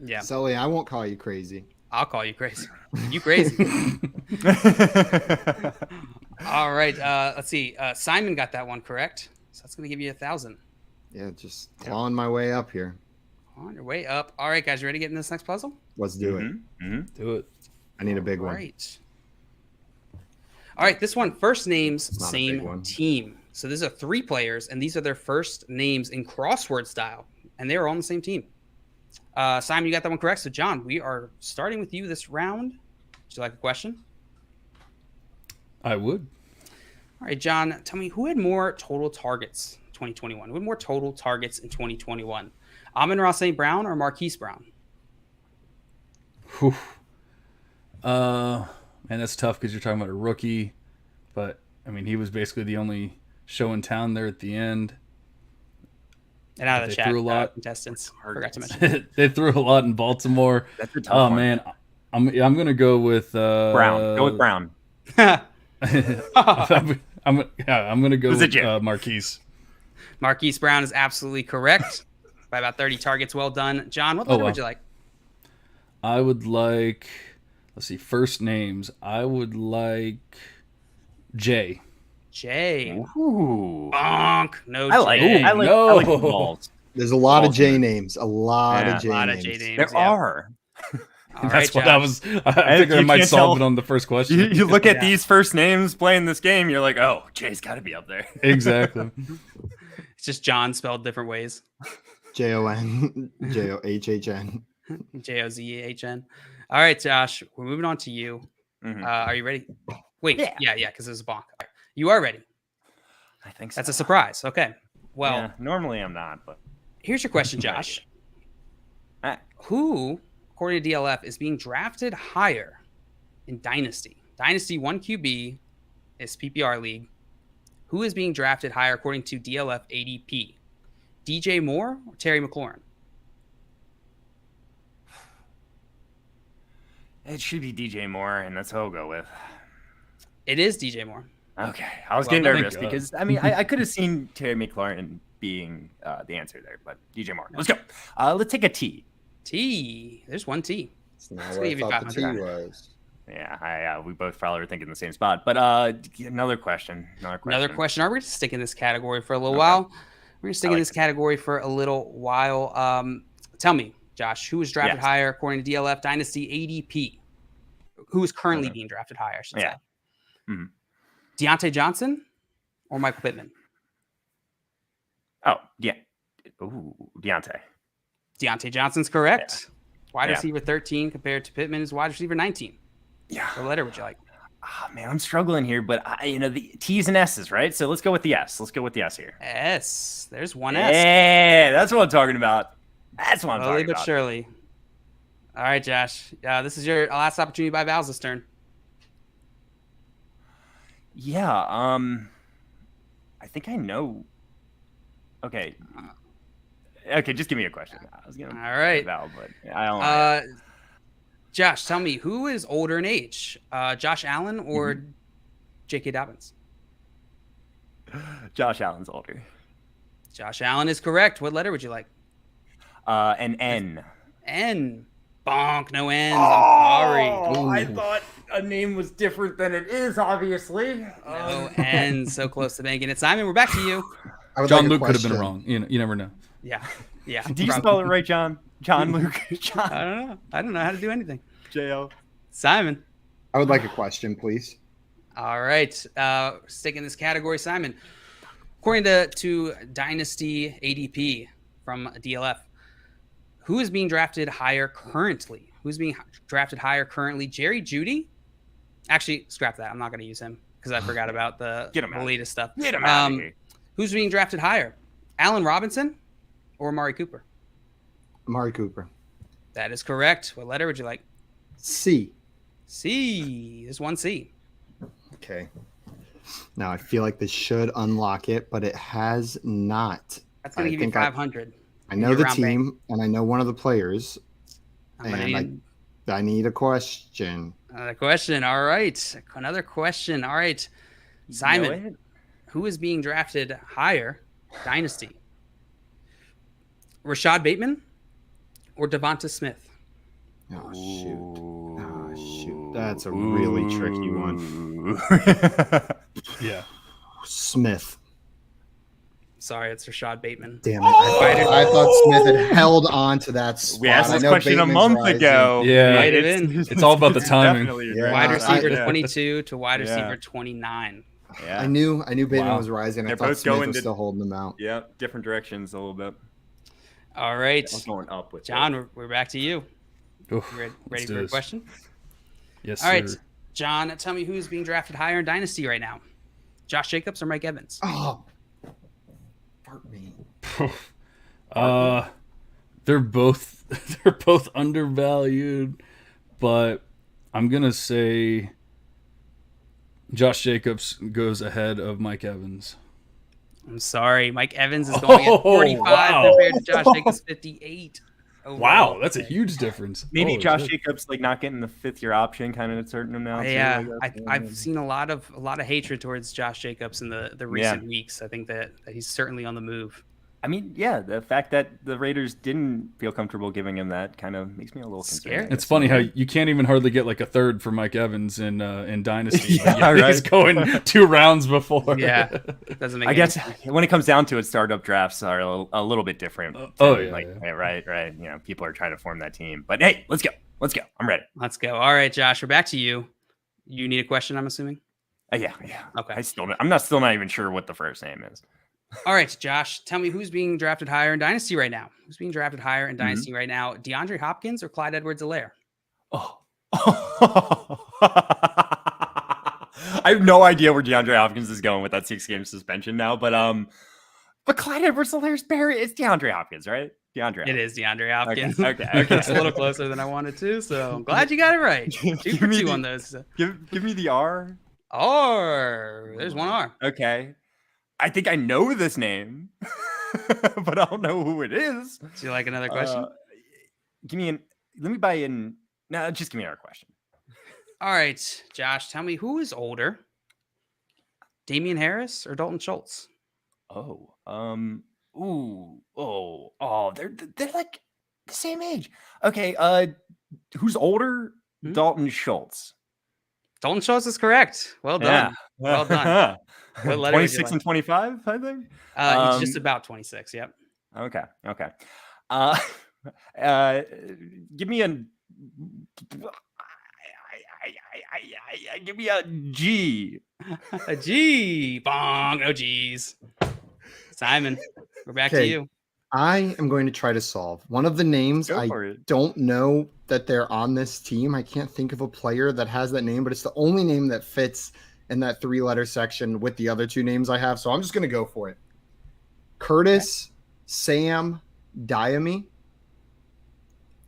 Yeah. Sully, I won't call you crazy. I'll call you crazy. You crazy. All right. Let's see. Simon got that one correct. So that's going to give you 1,000. Yeah, just clawing my way up here. On your way up. All right, guys. You ready to get in this next puzzle? Let's do it. Mm-hmm. Do it. I need a big one. All right. This one, first names, Not a big one. same team. So these are 3 players, and these are their first names in crossword style, and they are on the same team. Simon, you got that one correct. So, John, we are starting with you this round. Would you like a question? I would. All right, John, tell me who had more total targets 2021? Who had more total targets in 2021? Amon-Ra St. Brown or Marquise Brown? Whew. Man, that's tough because you're talking about a rookie, but I mean, he was basically the only show in town there at the end. And out of the chat, threw a lot. Contestants. Forgot to mention. They threw a lot in Baltimore. That's a tough one. Man, I'm gonna go with Brown. Go with Brown. I'm gonna go with Marquise. Marquise Brown is absolutely correct by about 30 targets. Well done, John. What letter would you like? I would like. Let's see. First names. I would like J. J. Ooh. Bonk. No. I like J. it. I like the balls. There's a lot of J names. A lot of J names. There are. All That's right, what I was. I figured I might solve it on the first question. You look at these first names playing this game, you're like, oh, Jay's got to be up there. Exactly. It's just John spelled different ways. Jon, John. Jozehn. All right, Josh, we're moving on to you. Mm-hmm. Are you ready? Wait, yeah, because it was a bonk. Right. You are ready. I think so. That's a surprise. Okay. Well, yeah, normally I'm not, but here's your question, Josh. Who, according to DLF, is being drafted higher in Dynasty? Dynasty 1 QB is PPR league. Who is being drafted higher according to DLF ADP? DJ Moore or Terry McLaurin? it should be DJ Moore, and that's who I'll go with. It is DJ Moore. Okay, I was getting nervous because I could have seen Terry McLaurin being the answer there, but DJ Moore. Let's go. Let's take a T. T. There's one T. That's not what I thought the T was. Yeah, we both probably were thinking the same spot. But another question. Are we going to stick in this category for a little while? We're going to stick in this category for a little while. Tell me, Josh, who was drafted higher according to DLF Dynasty ADP? Who is currently being drafted higher, I should say. Mm-hmm. Deontay Johnson or Michael Pittman? Oh, yeah. Ooh, Deontay. Deontay Johnson's correct. Yeah. Wide receiver 13 compared to Pittman is wide receiver 19. Yeah. What letter would you like? Oh, man, I'm struggling here, but the T's and S's, right? So let's go with the S. Let's go with the S here. S. There's one S. Yeah, that's what I'm talking about. That's what I'm talking about. Slowly but surely. All right, Josh. This is your last opportunity by Val's this turn. Yeah. I think I know. Okay. Okay, just give me a question. I was gonna all right, Val, but I don't know. Josh, tell me, who is older in age? Josh Allen or J.K. Dobbins? Josh Allen's older. Josh Allen is correct. What letter would you like? An N. N. Bonk, no N's. I'm sorry. Ooh. I thought a name was different than it is, obviously. No N's. So close to making it. Simon, we're back to you. John Luke could have been wrong. You never know. Yeah. Do you spell it right, John? John Luke? John. I don't know how to do anything. J.O. Simon. I would like a question, please. All right. Stick in this category, Simon. According to Dynasty ADP from DLF, who is being drafted higher currently? Who's being drafted higher currently? Jerry Jeudy? Actually, scrap that. I'm not going to use him because I forgot about the latest stuff. Get him out of here. Who's being drafted higher? Allen Robinson or Amari Cooper? Amari Cooper. That is correct. What letter would you like? C. C. There's one C. Okay. Now I feel like this should unlock it, but it has not. That's going to give you 500. I know the team, and I know one of the players. And I need a question. Another question. All right. Another question. All right. Simon, who is being drafted higher? Dynasty. Rashad Bateman or Devonta Smith? Oh, shoot. Oh, shoot. That's a really tricky one. Yeah. Smith. Sorry, it's Rashad Bateman. Damn it. I thought Smith had held on to that spot. We asked this question Bateman's a month ago. Yeah. It's all about the timing. Wide receiver 22 to wide receiver 29. Yeah. I knew Bateman was rising. I thought Smith was still holding them out. Yeah, different directions a little bit. All right. I was going up with John, we're back to you. Oof, ready for a question? Yes, All right, sir. John, tell me who's being drafted higher in Dynasty right now. Josh Jacobs or Mike Evans? Oh, pardon me. They're both undervalued, but I'm gonna say Josh Jacobs goes ahead of Mike Evans. I'm sorry, Mike Evans is going at 45 compared to Josh Jacobs 58. Wow, that's a huge difference. Maybe Josh Jacobs like not getting the 5th-year option kind of hurting him now. Yeah, too, I've seen a lot of hatred towards Josh Jacobs in the recent weeks. I think that he's certainly on the move. I mean, yeah, the fact that the Raiders didn't feel comfortable giving him that kind of makes me a little concerned. It's funny how you can't even hardly get like a third for Mike Evans in Dynasty. Yeah, right. He's going 2 rounds before. Yeah, doesn't make. I guess when it comes down to it, startup drafts are a little bit different. Right. You know, people are trying to form that team. But hey, let's go. I'm ready. Let's go. All right, Josh, we're back to you. You need a question, I'm assuming. Yeah. Okay. I'm still not even sure what the first name is. All right, Josh, tell me who's being drafted higher in Dynasty right now? Who's being drafted higher in Dynasty right now? DeAndre Hopkins or Clyde Edwards-Helaire? Oh. I have no idea where DeAndre Hopkins is going with that 6-game suspension now, but Clyde Edwards-Helaire's it's DeAndre Hopkins, right? It is DeAndre Hopkins. Okay. It's a little closer than I wanted to, so I'm glad you got it right. 2 for 2 on those. Give me the R. R. There's one R. Okay. I think I know this name, but I don't know who it is. Do you like another question? Let me buy in. No, just give me our question. All right, Josh, tell me who is older, Damien Harris or Dalton Schultz? They're like the same age. Okay, who's older? Dalton Schultz. Dalton Schultz is correct. Well done. Yeah. Well done. 26 and 25, I think. He's just about 26. Yep. Okay. Give me a G. A G. Bong. No G's. Simon, we're back to you. I am going to try to solve one of the names. I don't know that they're on this team. I can't think of a player that has that name, but it's the only name that fits in that 3-letter section with the other 2 names I have. So I'm just going to go for it. Curtis Sam Diame.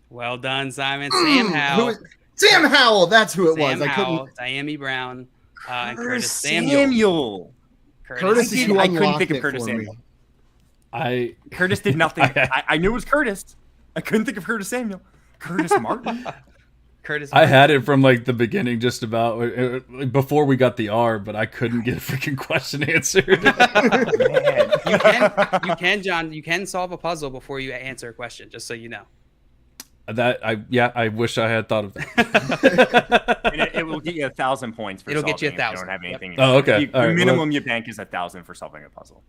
Well done, Simon. Sam Howell. Sam Howell. That's who it was. Howell, Diame Brown, and Curtis Samuel. Curtis is who I couldn't think unlocked of it Curtis for me. Samuel. Curtis did nothing. I knew it was Curtis. I couldn't think of Curtis Samuel. Curtis Martin. I had it from like the beginning, just about before we got the R, but I couldn't get a freaking question answered. You can, John. You can solve a puzzle before you answer a question, just so you know. I wish I had thought of that. It will get you 1,000 points. It'll get you 1,000. You don't have anything. Oh, okay. The minimum you bank is 1,000 for solving a puzzle.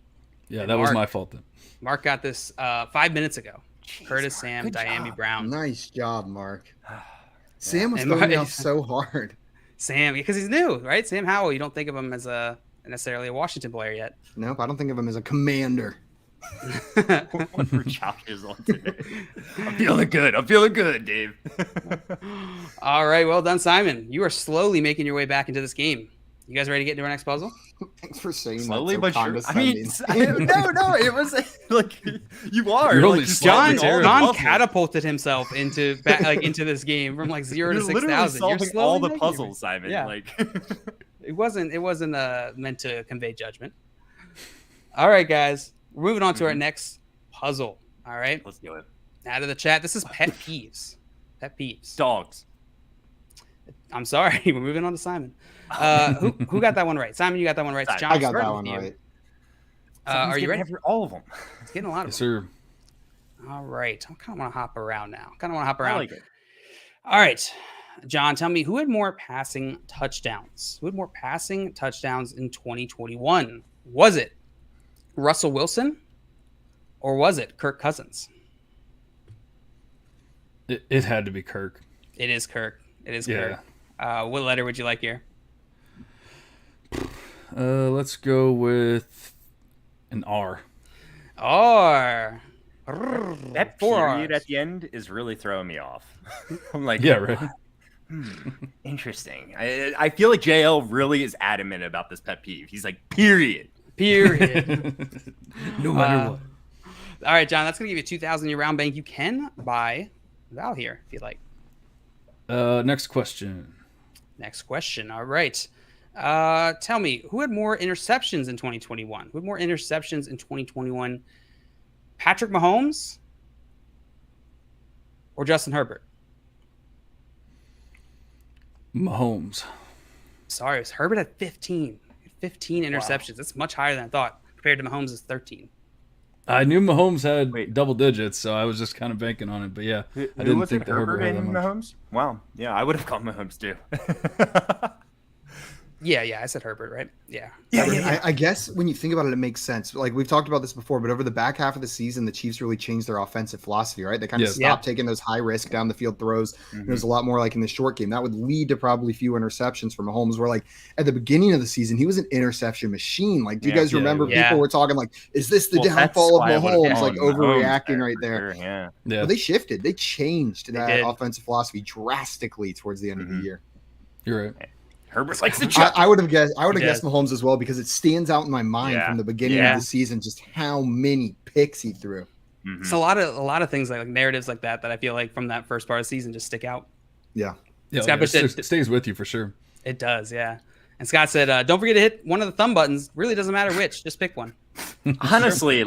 Yeah, that was my fault then. Mark got this 5 minutes ago. Jeez, Curtis Mark, Sam Diame Brown. Nice job, Mark. Sam was going out so hard. Sam, because he's new, right? Sam Howell. You don't think of him as necessarily a Washington player yet. Nope, I don't think of him as a commander. Whatever Josh is on today. I'm feeling good, Dave. All right, well done, Simon. You are slowly making your way back into this game. You guys ready to get into our next puzzle? Thanks for saying slowly, that. But sure. I mean, no, it was like you are. You're like, John catapulted himself into this game from like 0 to 6,000. You're solving all the puzzles, Simon. Yeah. Like it wasn't meant to convey judgment. All right, guys. We're moving on to our next puzzle. All right. Let's do it. Out of the chat. This is pet peeves. Pet peeves. Dogs. I'm sorry. We're moving on to Simon. Who got that one right? Simon, you got that one right. John, I got that one right. Are you ready? All of them. It's getting a lot of them. Yes, sir. All right. I kind of want to hop around now. I like it. All right. John, tell me who had more passing touchdowns? Who had more passing touchdowns in 2021? Was it Russell Wilson or was it Kirk Cousins? It had to be Kirk. It is Kirk. Kirk. What letter would you like here? Let's go with an R. R. That period at the end is really throwing me off. I'm like, yeah, right. Interesting. I feel like JL really is adamant about this pet peeve. He's like, period. No matter what. All right, John, that's going to give you 2,000 your round bank. You can buy Val here if you'd like. Next question. All right. Tell me, who had more interceptions in 2021? Who had more interceptions in 2021? Patrick Mahomes or Justin Herbert? Mahomes. Sorry, it was Herbert at 15. 15 interceptions. Wow. That's much higher than I thought compared to Mahomes' 13. I knew Mahomes had double digits, so I was just kind of banking on it. But yeah, I didn't think that Herbert had that much. Mahomes? Wow. Yeah, I would have called Mahomes too. Yeah, I said Herbert, right? Yeah. I guess when you think about it, it makes sense. Like we've talked about this before, but over the back half of the season, the Chiefs really changed their offensive philosophy, right? They kind of stopped taking those high risk down the field throws. It was a lot more like in the short game. That would lead to probably few interceptions for Mahomes, where like at the beginning of the season, he was an interception machine. Like, do you guys remember people were talking like, is this the downfall of Mahomes? Like overreacting right there. Yeah. Well, they shifted. They changed that offensive philosophy drastically towards the end of the year. You're right. Herbert likes to chuck. I would have guessed Mahomes as well because it stands out in my mind from the beginning of the season just how many picks he threw. It's a lot of things like narratives like that I feel like from that first part of the season just stick out. It stays with you for sure. It does, yeah. And Scott said, "Don't forget to hit one of the thumb buttons. Really doesn't matter which. Just pick one." Honestly,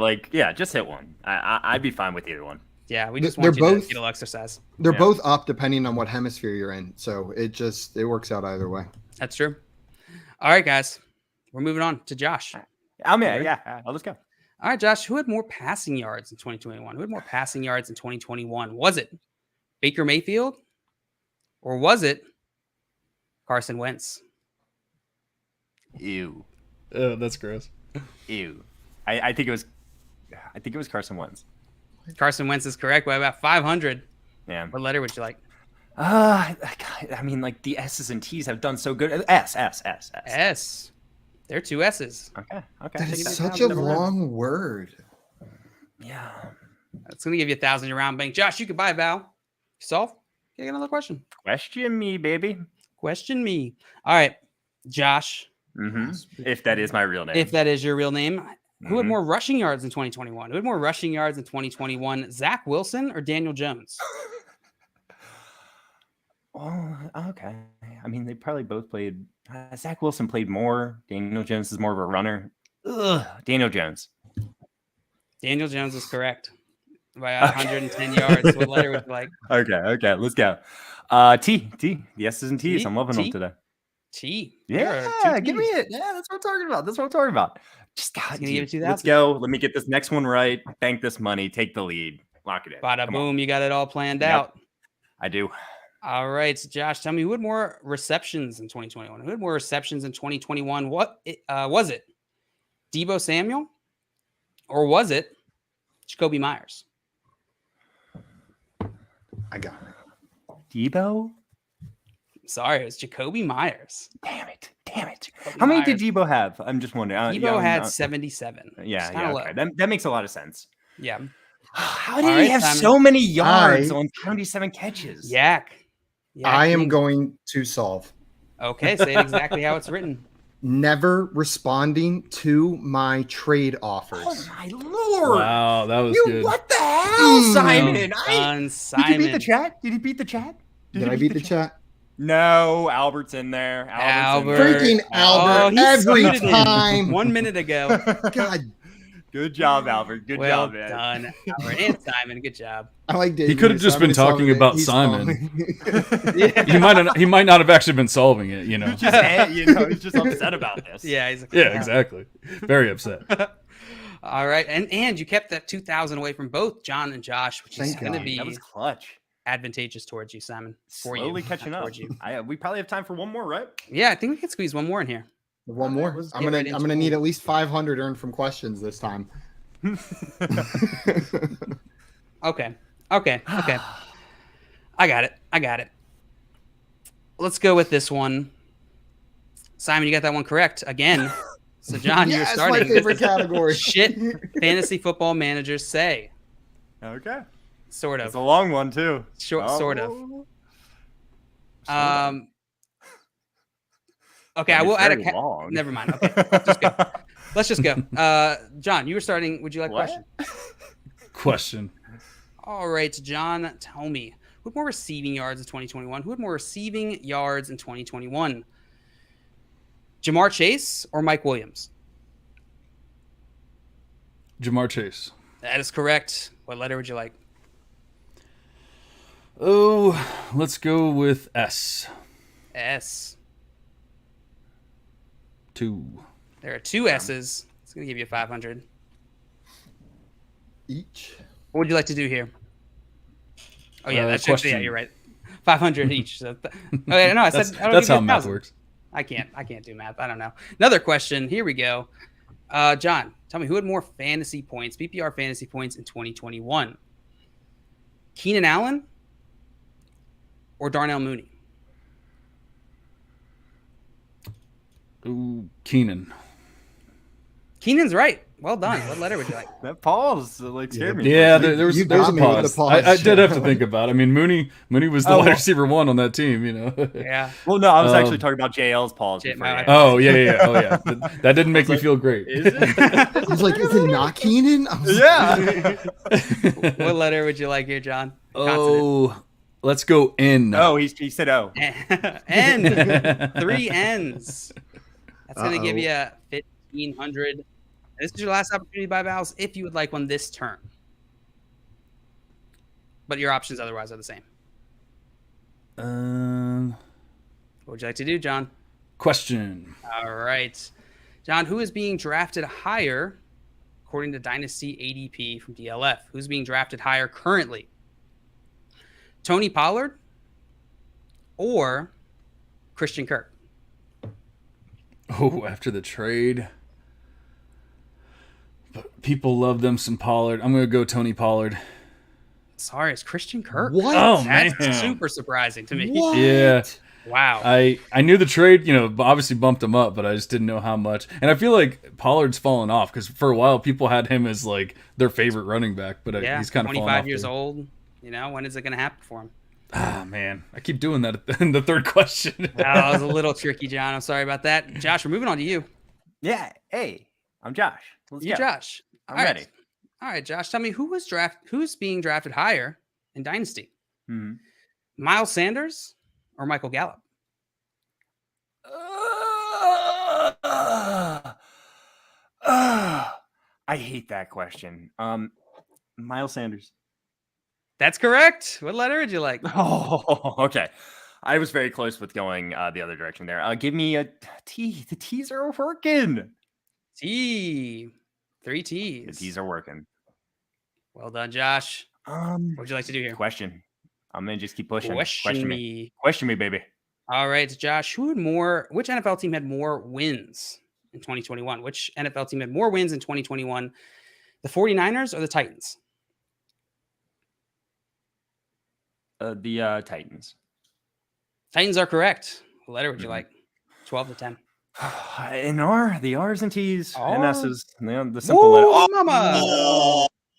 just hit one. I'd be fine with either one. Yeah, we just want you to get a little exercise. They're both up depending on what hemisphere you're in, so it works out either way. That's true. All right, guys. We're moving on to Josh. Let's go. All right, Josh. Who had more passing yards in 2021? Who had more passing yards in 2021? Was it Baker Mayfield or was it Carson Wentz? Ew. Oh, that's gross. Ew. I think it was Carson Wentz. Carson Wentz is correct by about 500. Yeah. What letter would you like? I mean, like the S's and T's have done so good. S. S. There are two S's. Okay. That is such a long word. Yeah. That's going to give you 1,000 your round bank. Josh, you can buy Val. Solve. Get another question. Question me, baby. Question me. All right, Josh. If that is my real name. If that is your real name. Who had more rushing yards in 2021? Who had more rushing yards in 2021? Zach Wilson or Daniel Jones? Oh, okay. I mean, they probably both played. Zach Wilson played more. Daniel Jones is more of a runner. Daniel Jones. Daniel Jones is correct by 110 yards. What letter would you like? Okay. Let's go. T. The S's and T's. I'm loving them today. T. Yeah, give me it. Yeah, that's what I'm talking about. Just God, give it 2,000. Let's go. Let me get this next one right. Bank this money. Take the lead. Lock it in. Bada boom. You got it all planned out. I do. All right, so Josh, tell me who had more receptions in 2021? Who had more receptions in 2021? What was it? Deebo Samuel or was it Jacoby Myers? I got it. Deebo? Sorry, it was Jacoby Myers. Damn it. How many did Deebo have? I'm just wondering. Deebo had 77. Yeah. Okay. That makes a lot of sense. Yeah. How did he have so many yards on 27 catches? Yak. I am going to solve. Okay, say it exactly how it's written. Never responding to my trade offers. Oh my lord! Wow, that was good. What the hell, Simon? Simon. Did you beat the chat? Did he beat the chat? Did I beat the chat? No, Albert's in there. Freaking Albert! Every time. 1 minute ago. God. Good job, Albert. Good job, man. Well done, Albert and Simon. Good job. I like Dave. He could have just been talking about Simon. He might not have actually been solving it. You know. He's just upset about this. Yeah. He's like, exactly. Very upset. All right, and you kept that 2,000 away from both John and Josh, which is going to be that was clutch. Advantageous towards you, Simon. Slowly catching up. We probably have time for one more, right? Yeah, I think we can squeeze one more in here. One more. I'm gonna need at least 500 earned from questions this time. Okay. I got it. Let's go with this one. Simon, you got that one correct again. So John, you're starting. It's my favorite category. Shit fantasy football managers say. Okay. Sort of. It's a long one too. Sort of. Okay, I will add a long. Never mind. Okay, just go. Let's just go. John, you were starting. Would you like a question? Question. All right, John, tell me. Who had more receiving yards in 2021? Who had more receiving yards in 2021? Jamar Chase or Mike Williams? Jamar Chase. That is correct. What letter would you like? Oh, let's go with S. S. 2. There are 2 S's. It's going to give you 500. Each. What would you like to do here? Oh, yeah, that's question. Yeah, you're right. 500 each. So okay, no, I said that's how math works. I can't do math. I don't know. Another question. Here we go. John, tell me who had more fantasy points, PPR fantasy points in 2021? Keenan Allen or Darnell Mooney? Ooh, Keenan. Keenan's right. Well done. What letter would you like? That pause like scared me. Yeah, there was a pause. I did have to think about it. I mean, Mooney was the wide receiver 1 on that team, you know. Yeah. Well, no, I was actually talking about JL's pause. Oh, yeah. Oh, yeah. That didn't make me feel great. Is it? He's like, is it not Keenan? Yeah. What letter would you like here, John? Oh, let's go N. Oh, he said O. N. 3 N's. That's going to give you 1,500. This is your last opportunity to buy vowels if you would like one this turn. But your options otherwise are the same. What would you like to do, John? Question. All right. John, who is being drafted higher according to Dynasty ADP from DLF? Who's being drafted higher currently? Tony Pollard or Christian Kirk? Oh, after the trade. But people love them some Pollard. I'm going to go Tony Pollard. Sorry, it's Christian Kirk. What? Oh, That's man. super surprising to me. What? Yeah. Wow. I knew the trade, obviously bumped him up, but I just didn't know how much. And I feel like Pollard's fallen off because for a while people had him as like their favorite running back, but he's kind of 25 years old. When is it going to happen for him? Ah, man. I keep doing that in the third question. That was a little tricky, John. I'm sorry about that. Josh, we're moving on to you. Yeah. Hey, I'm Josh. Let's go. Josh. I'm ready. All right, Josh. Tell me who's being drafted higher in Dynasty? Mm-hmm. Miles Sanders or Michael Gallup? I hate that question. Miles Sanders. That's correct. What letter would you like? Oh, okay. I was very close with going the other direction there. Give me a T. The T's are working. T. 3 T's. The T's are working. Well done, Josh. What would you like to do here? Question. I'm gonna just keep pushing. Question me. Question me, baby. All right, Josh. Which NFL team had more wins in 2021? Which NFL team had more wins in 2021? The 49ers or the Titans? The Titans. Titans are correct. What letter would you like? 12 to 10. The R's and T's and S's. The Whoa, simple letter. mama.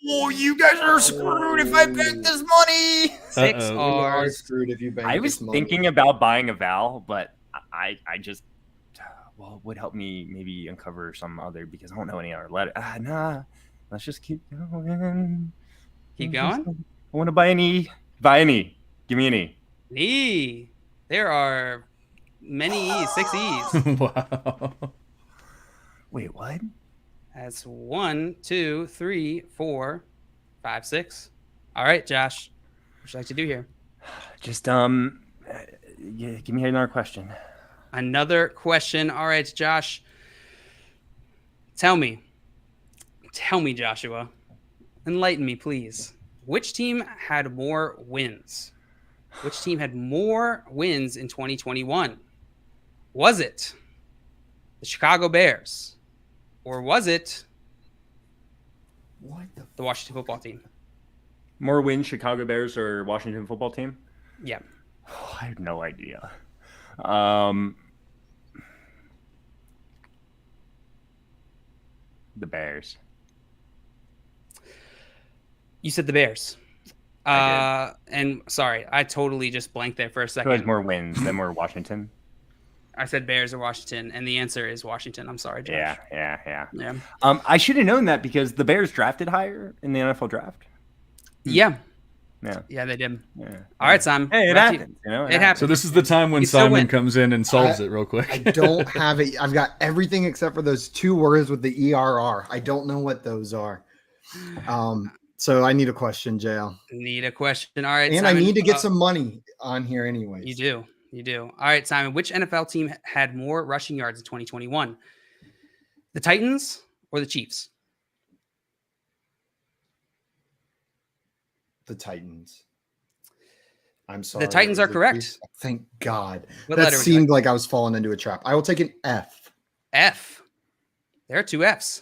Oh, you guys are screwed if I bet this money. 6 You are R's. screwed if you bank I was this money. thinking about buying a vowel, but I just it would help me maybe uncover some other because I don't know any other letter. Nah, let's just keep going. Keep going? I want to buy an E. Buy an E. Give me an E. E. There are many E's, 6 E's. Wow. Wait, what? That's 1, 2, 3, 4, 5, 6. All right, Josh. What would you like to do here? Just give me another question. Another question. All right, Josh. Tell me, Joshua. Enlighten me, please. Which team had more wins? Which team had more wins in 2021? Was it the Chicago Bears? Or was it the Washington football team? More wins, Chicago Bears or Washington football team? Yeah. I have no idea. The Bears. You said the Bears. And sorry, I totally just blanked there for a second. Who has more wins than more Washington? I said Bears or Washington, and the answer is Washington. I'm sorry, Josh. Yeah. I should have known that because the Bears drafted higher in the NFL draft. Yeah, they did. Yeah. All right, Simon. Hey, it happens. It happens. So this is the time when Simon comes in and solves it real quick. I don't have it. I've got everything except for those 2 words with the ERR. I don't know what those are. So I need a question, JL. Need a question. All right, and Simon, I need to get some money on here anyways. You do. All right, Simon. Which NFL team had more rushing yards in 2021? The Titans or the Chiefs? The Titans. I'm sorry. The Titans are correct. Chiefs. Thank God. What that letter would you seemed like I was falling into a trap. I will take an F. F. There are 2 Fs.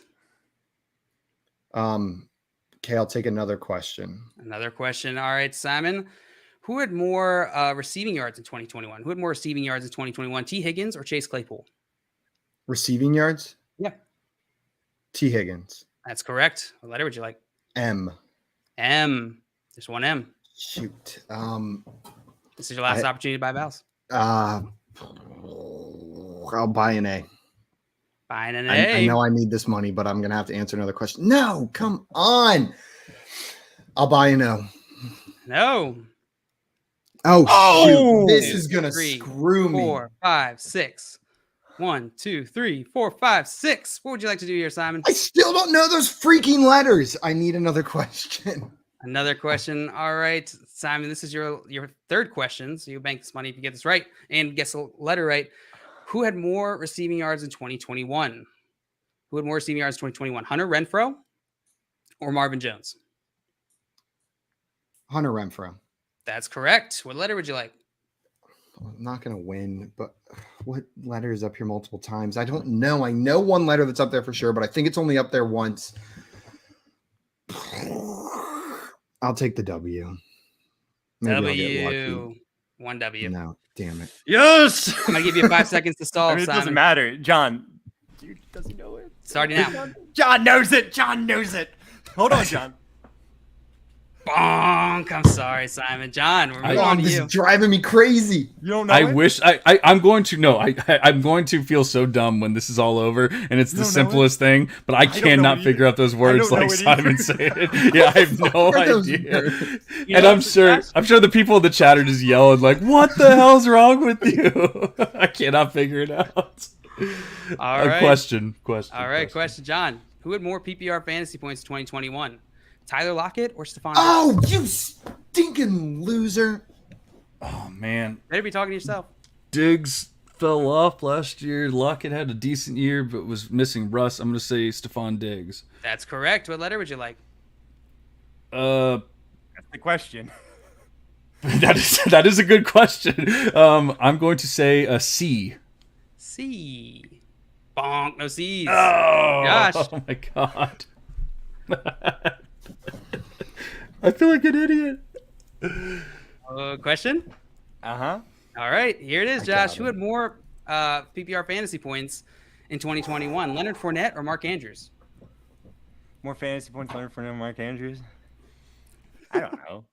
Okay, I'll take another question. Another question. All right, Simon. Who had more receiving yards in 2021? Who had more receiving yards in 2021? T. Higgins or Chase Claypool? Receiving yards? Yeah. T. Higgins. That's correct. What letter would you like? M. M. There's 1 M. Shoot. This is your last opportunity to buy vowels. I'll buy an A. Buying an A. I know I need this money, but I'm going to have to answer another question. No, come on. I'll buy an O. No. Oh, shoot. This is going to screw me. 4, 5, 6. 1, 2, 3, 4, 5, 6. What would you like to do here, Simon? I still don't know those freaking letters. I need another question. Another question. All right, Simon, this is your 3rd question. So you bank this money if you get this right and guess the letter right. Who had more receiving yards in 2021? Who had more receiving yards in 2021? Hunter Renfrow or Marvin Jones? Hunter Renfrow. That's correct. What letter would you like? I'm not going to win, but what letter is up here multiple times? I don't know. I know one letter that's up there for sure, but I think it's only up there once. I'll take the W. Maybe I'll get lucky. 1 W. No, damn it. Yes. I'm going to give you 5 seconds to solve, it Simon. doesn't matter. John, dude, does he know it? Starting now. John knows it. John knows it. Hold on, John. Bonk. I'm sorry, Simon. John, we're moving on to This you. is driving me crazy. You don't know I it? wish I'm going to know. I'm going to feel so dumb when this is all over and it's the simplest thing, but I cannot figure out those words like Simon said it. Yeah, I have no idea. And I'm sure the people in the chat are just yelling like, "What the hell's wrong with you?" I cannot figure it out. All right. Question. All right, question, John. Who had more PPR fantasy points in 2021? Tyler Lockett or Stephon? Oh, you stinking loser. Oh, man. Better be talking to yourself. Diggs fell off last year. Lockett had a decent year, but was missing Russ. I'm going to say Stephon Diggs. That's correct. What letter would you like? That's the question. That is a good question. I'm going to say a C. C. Bonk. No C's. Oh, gosh. Oh, my God. I feel like an idiot. Question? Uh-huh. All right, here it is, Josh. Who had more PPR fantasy points in 2021, Leonard Fournette or Mark Andrews? More fantasy points, Leonard Fournette or Mark Andrews? I don't know.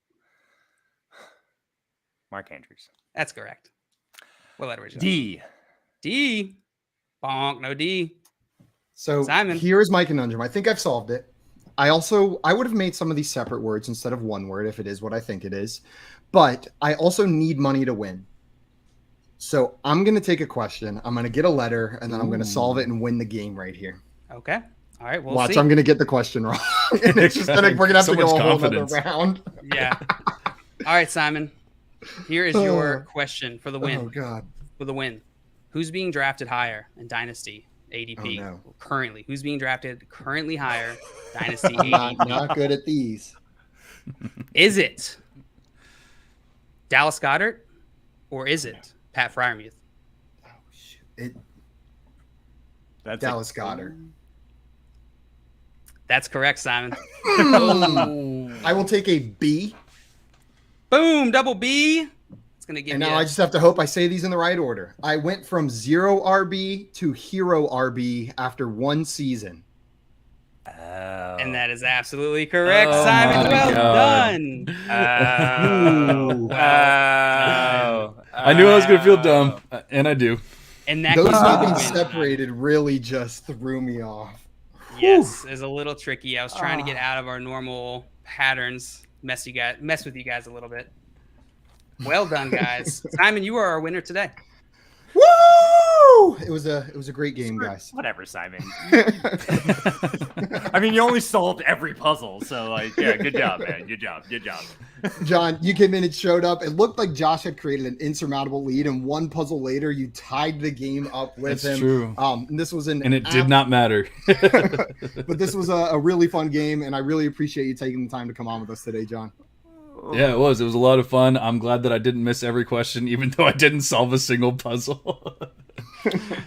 Mark Andrews. That's correct. What letter would you D. like? D. Bonk. No D. So Simon. Here's my conundrum. I think I've solved it. I would have made some of these separate words instead of one word if it is what I think it is. But I also need money to win. So I'm going to take a question. I'm going to get a letter, and then I'm going to solve it and win the game right here. Okay. All right. We'll Watch, see. I'm going to get the question wrong. And it's just we're going to have So to go much a whole other confidence. round. Yeah. All right, Simon. Here is your question for the win. Oh, God. For the win. Who's being drafted higher in Dynasty ADP? Oh, no. Currently. Who's being drafted currently higher Dynasty I'm ADP? not good at these. Is it Dallas Goedert or is it Pat Freiermuth? Oh, shoot. That's Dallas Goedert. That's correct, Simon. I will take a B. Boom, double B. It's going to give And you now I just have to hope I say these in the right order. I went from 0 RB to hero RB after one season. Oh, And that is absolutely correct, Oh Simon. my Well God. done. I knew I was going to feel dumb, and I do. And that Those gives not you being the win. separated really just threw me off. Yes, it's a little tricky. I was trying to get out of our normal patterns, mess with you guys a little bit. Well done, guys. Simon, you are our winner today. Woo! It was a great game, guys. Whatever, Simon. I mean, you only solved every puzzle, so like, yeah, good job, man. Good job. John, you came in and showed up. It looked like Josh had created an insurmountable lead, and one puzzle later, you tied the game up with That's him. true. And this was And it did not matter. But this was a really fun game, and I really appreciate you taking the time to come on with us today, John. Yeah, it was. It was a lot of fun. I'm glad that I didn't miss every question, even though I didn't solve a single puzzle.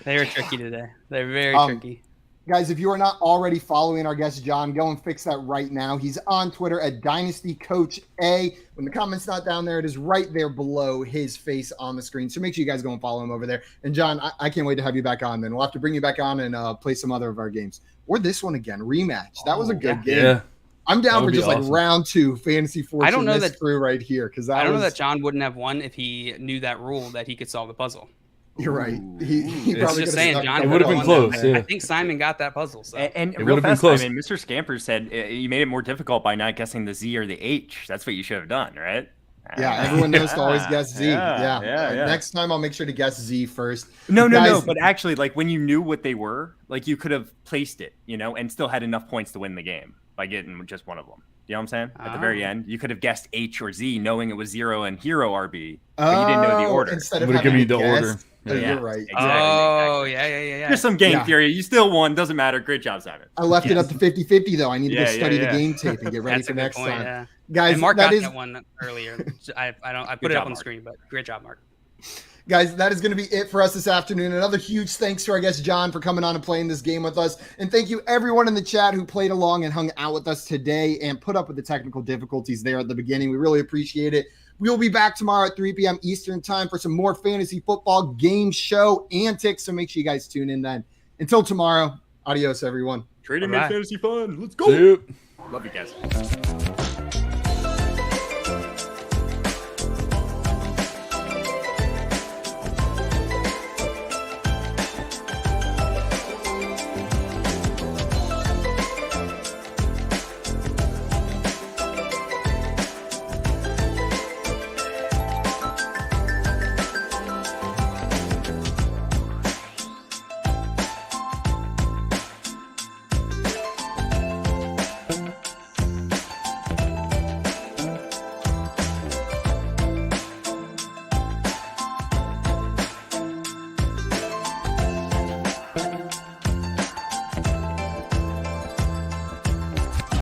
They were tricky today. They're very tricky. Guys, if you are not already following our guest John, go and fix that right now. He's on Twitter at Dynasty Coach A. When the comment's not down there, it is right there below his face on the screen. So make sure you guys go and follow him over there. And John, I can't wait to have you back on. Then we'll have to bring you back on and play some other of our games, or this one again, rematch. That was a good game. Yeah. I'm down for just awesome. like round 2 fantasy fortune. I don't know this crew right here because I don't know that John wouldn't have won if he knew that rule that he could solve the puzzle. You're right. He It's probably just could've saying, stuck John to It would have been won close. that. Yeah. I think Simon got that puzzle. So. And It real would've been fast, close. I mean, Mr. Scamper said you made it more difficult by not guessing the Z or the H. That's what you should have done, right? Yeah, everyone knows to always guess Z. Yeah. Next time I'll make sure to guess Z first. No. Guys- But actually, like when you knew what they were, like you could have placed it, and still had enough points to win the game by getting just one of them. You know what I'm saying? At the very end, you could have guessed H or Z, knowing it was 0 and Hero RB, but you didn't know the order. Instead of Would have having given you to the guess. order. Oh, Yeah. you're right. Exactly. Oh, yeah. Just some game Yeah. theory. You still won. Doesn't matter. Great job, Simon. I left it up to 50-50 though. I need to go Yeah, study yeah. the game tape and get ready That's for a good next point. time. Yeah. Guys, And Mark that got is that one earlier. I put Good it job, up on the Mark. screen, but great job, Mark. Guys, that is going to be it for us this afternoon. Another huge thanks to our guest John for coming on and playing this game with us. And thank you everyone in the chat who played along and hung out with us today and put up with the technical difficulties there at the beginning. We really appreciate it. We will be back tomorrow at 3 p.m. Eastern time for some more fantasy football game show antics. So make sure you guys tune in then. Until tomorrow, adios, everyone. Trading All right. makes fantasy fun. Let's go. Soup. Love you guys.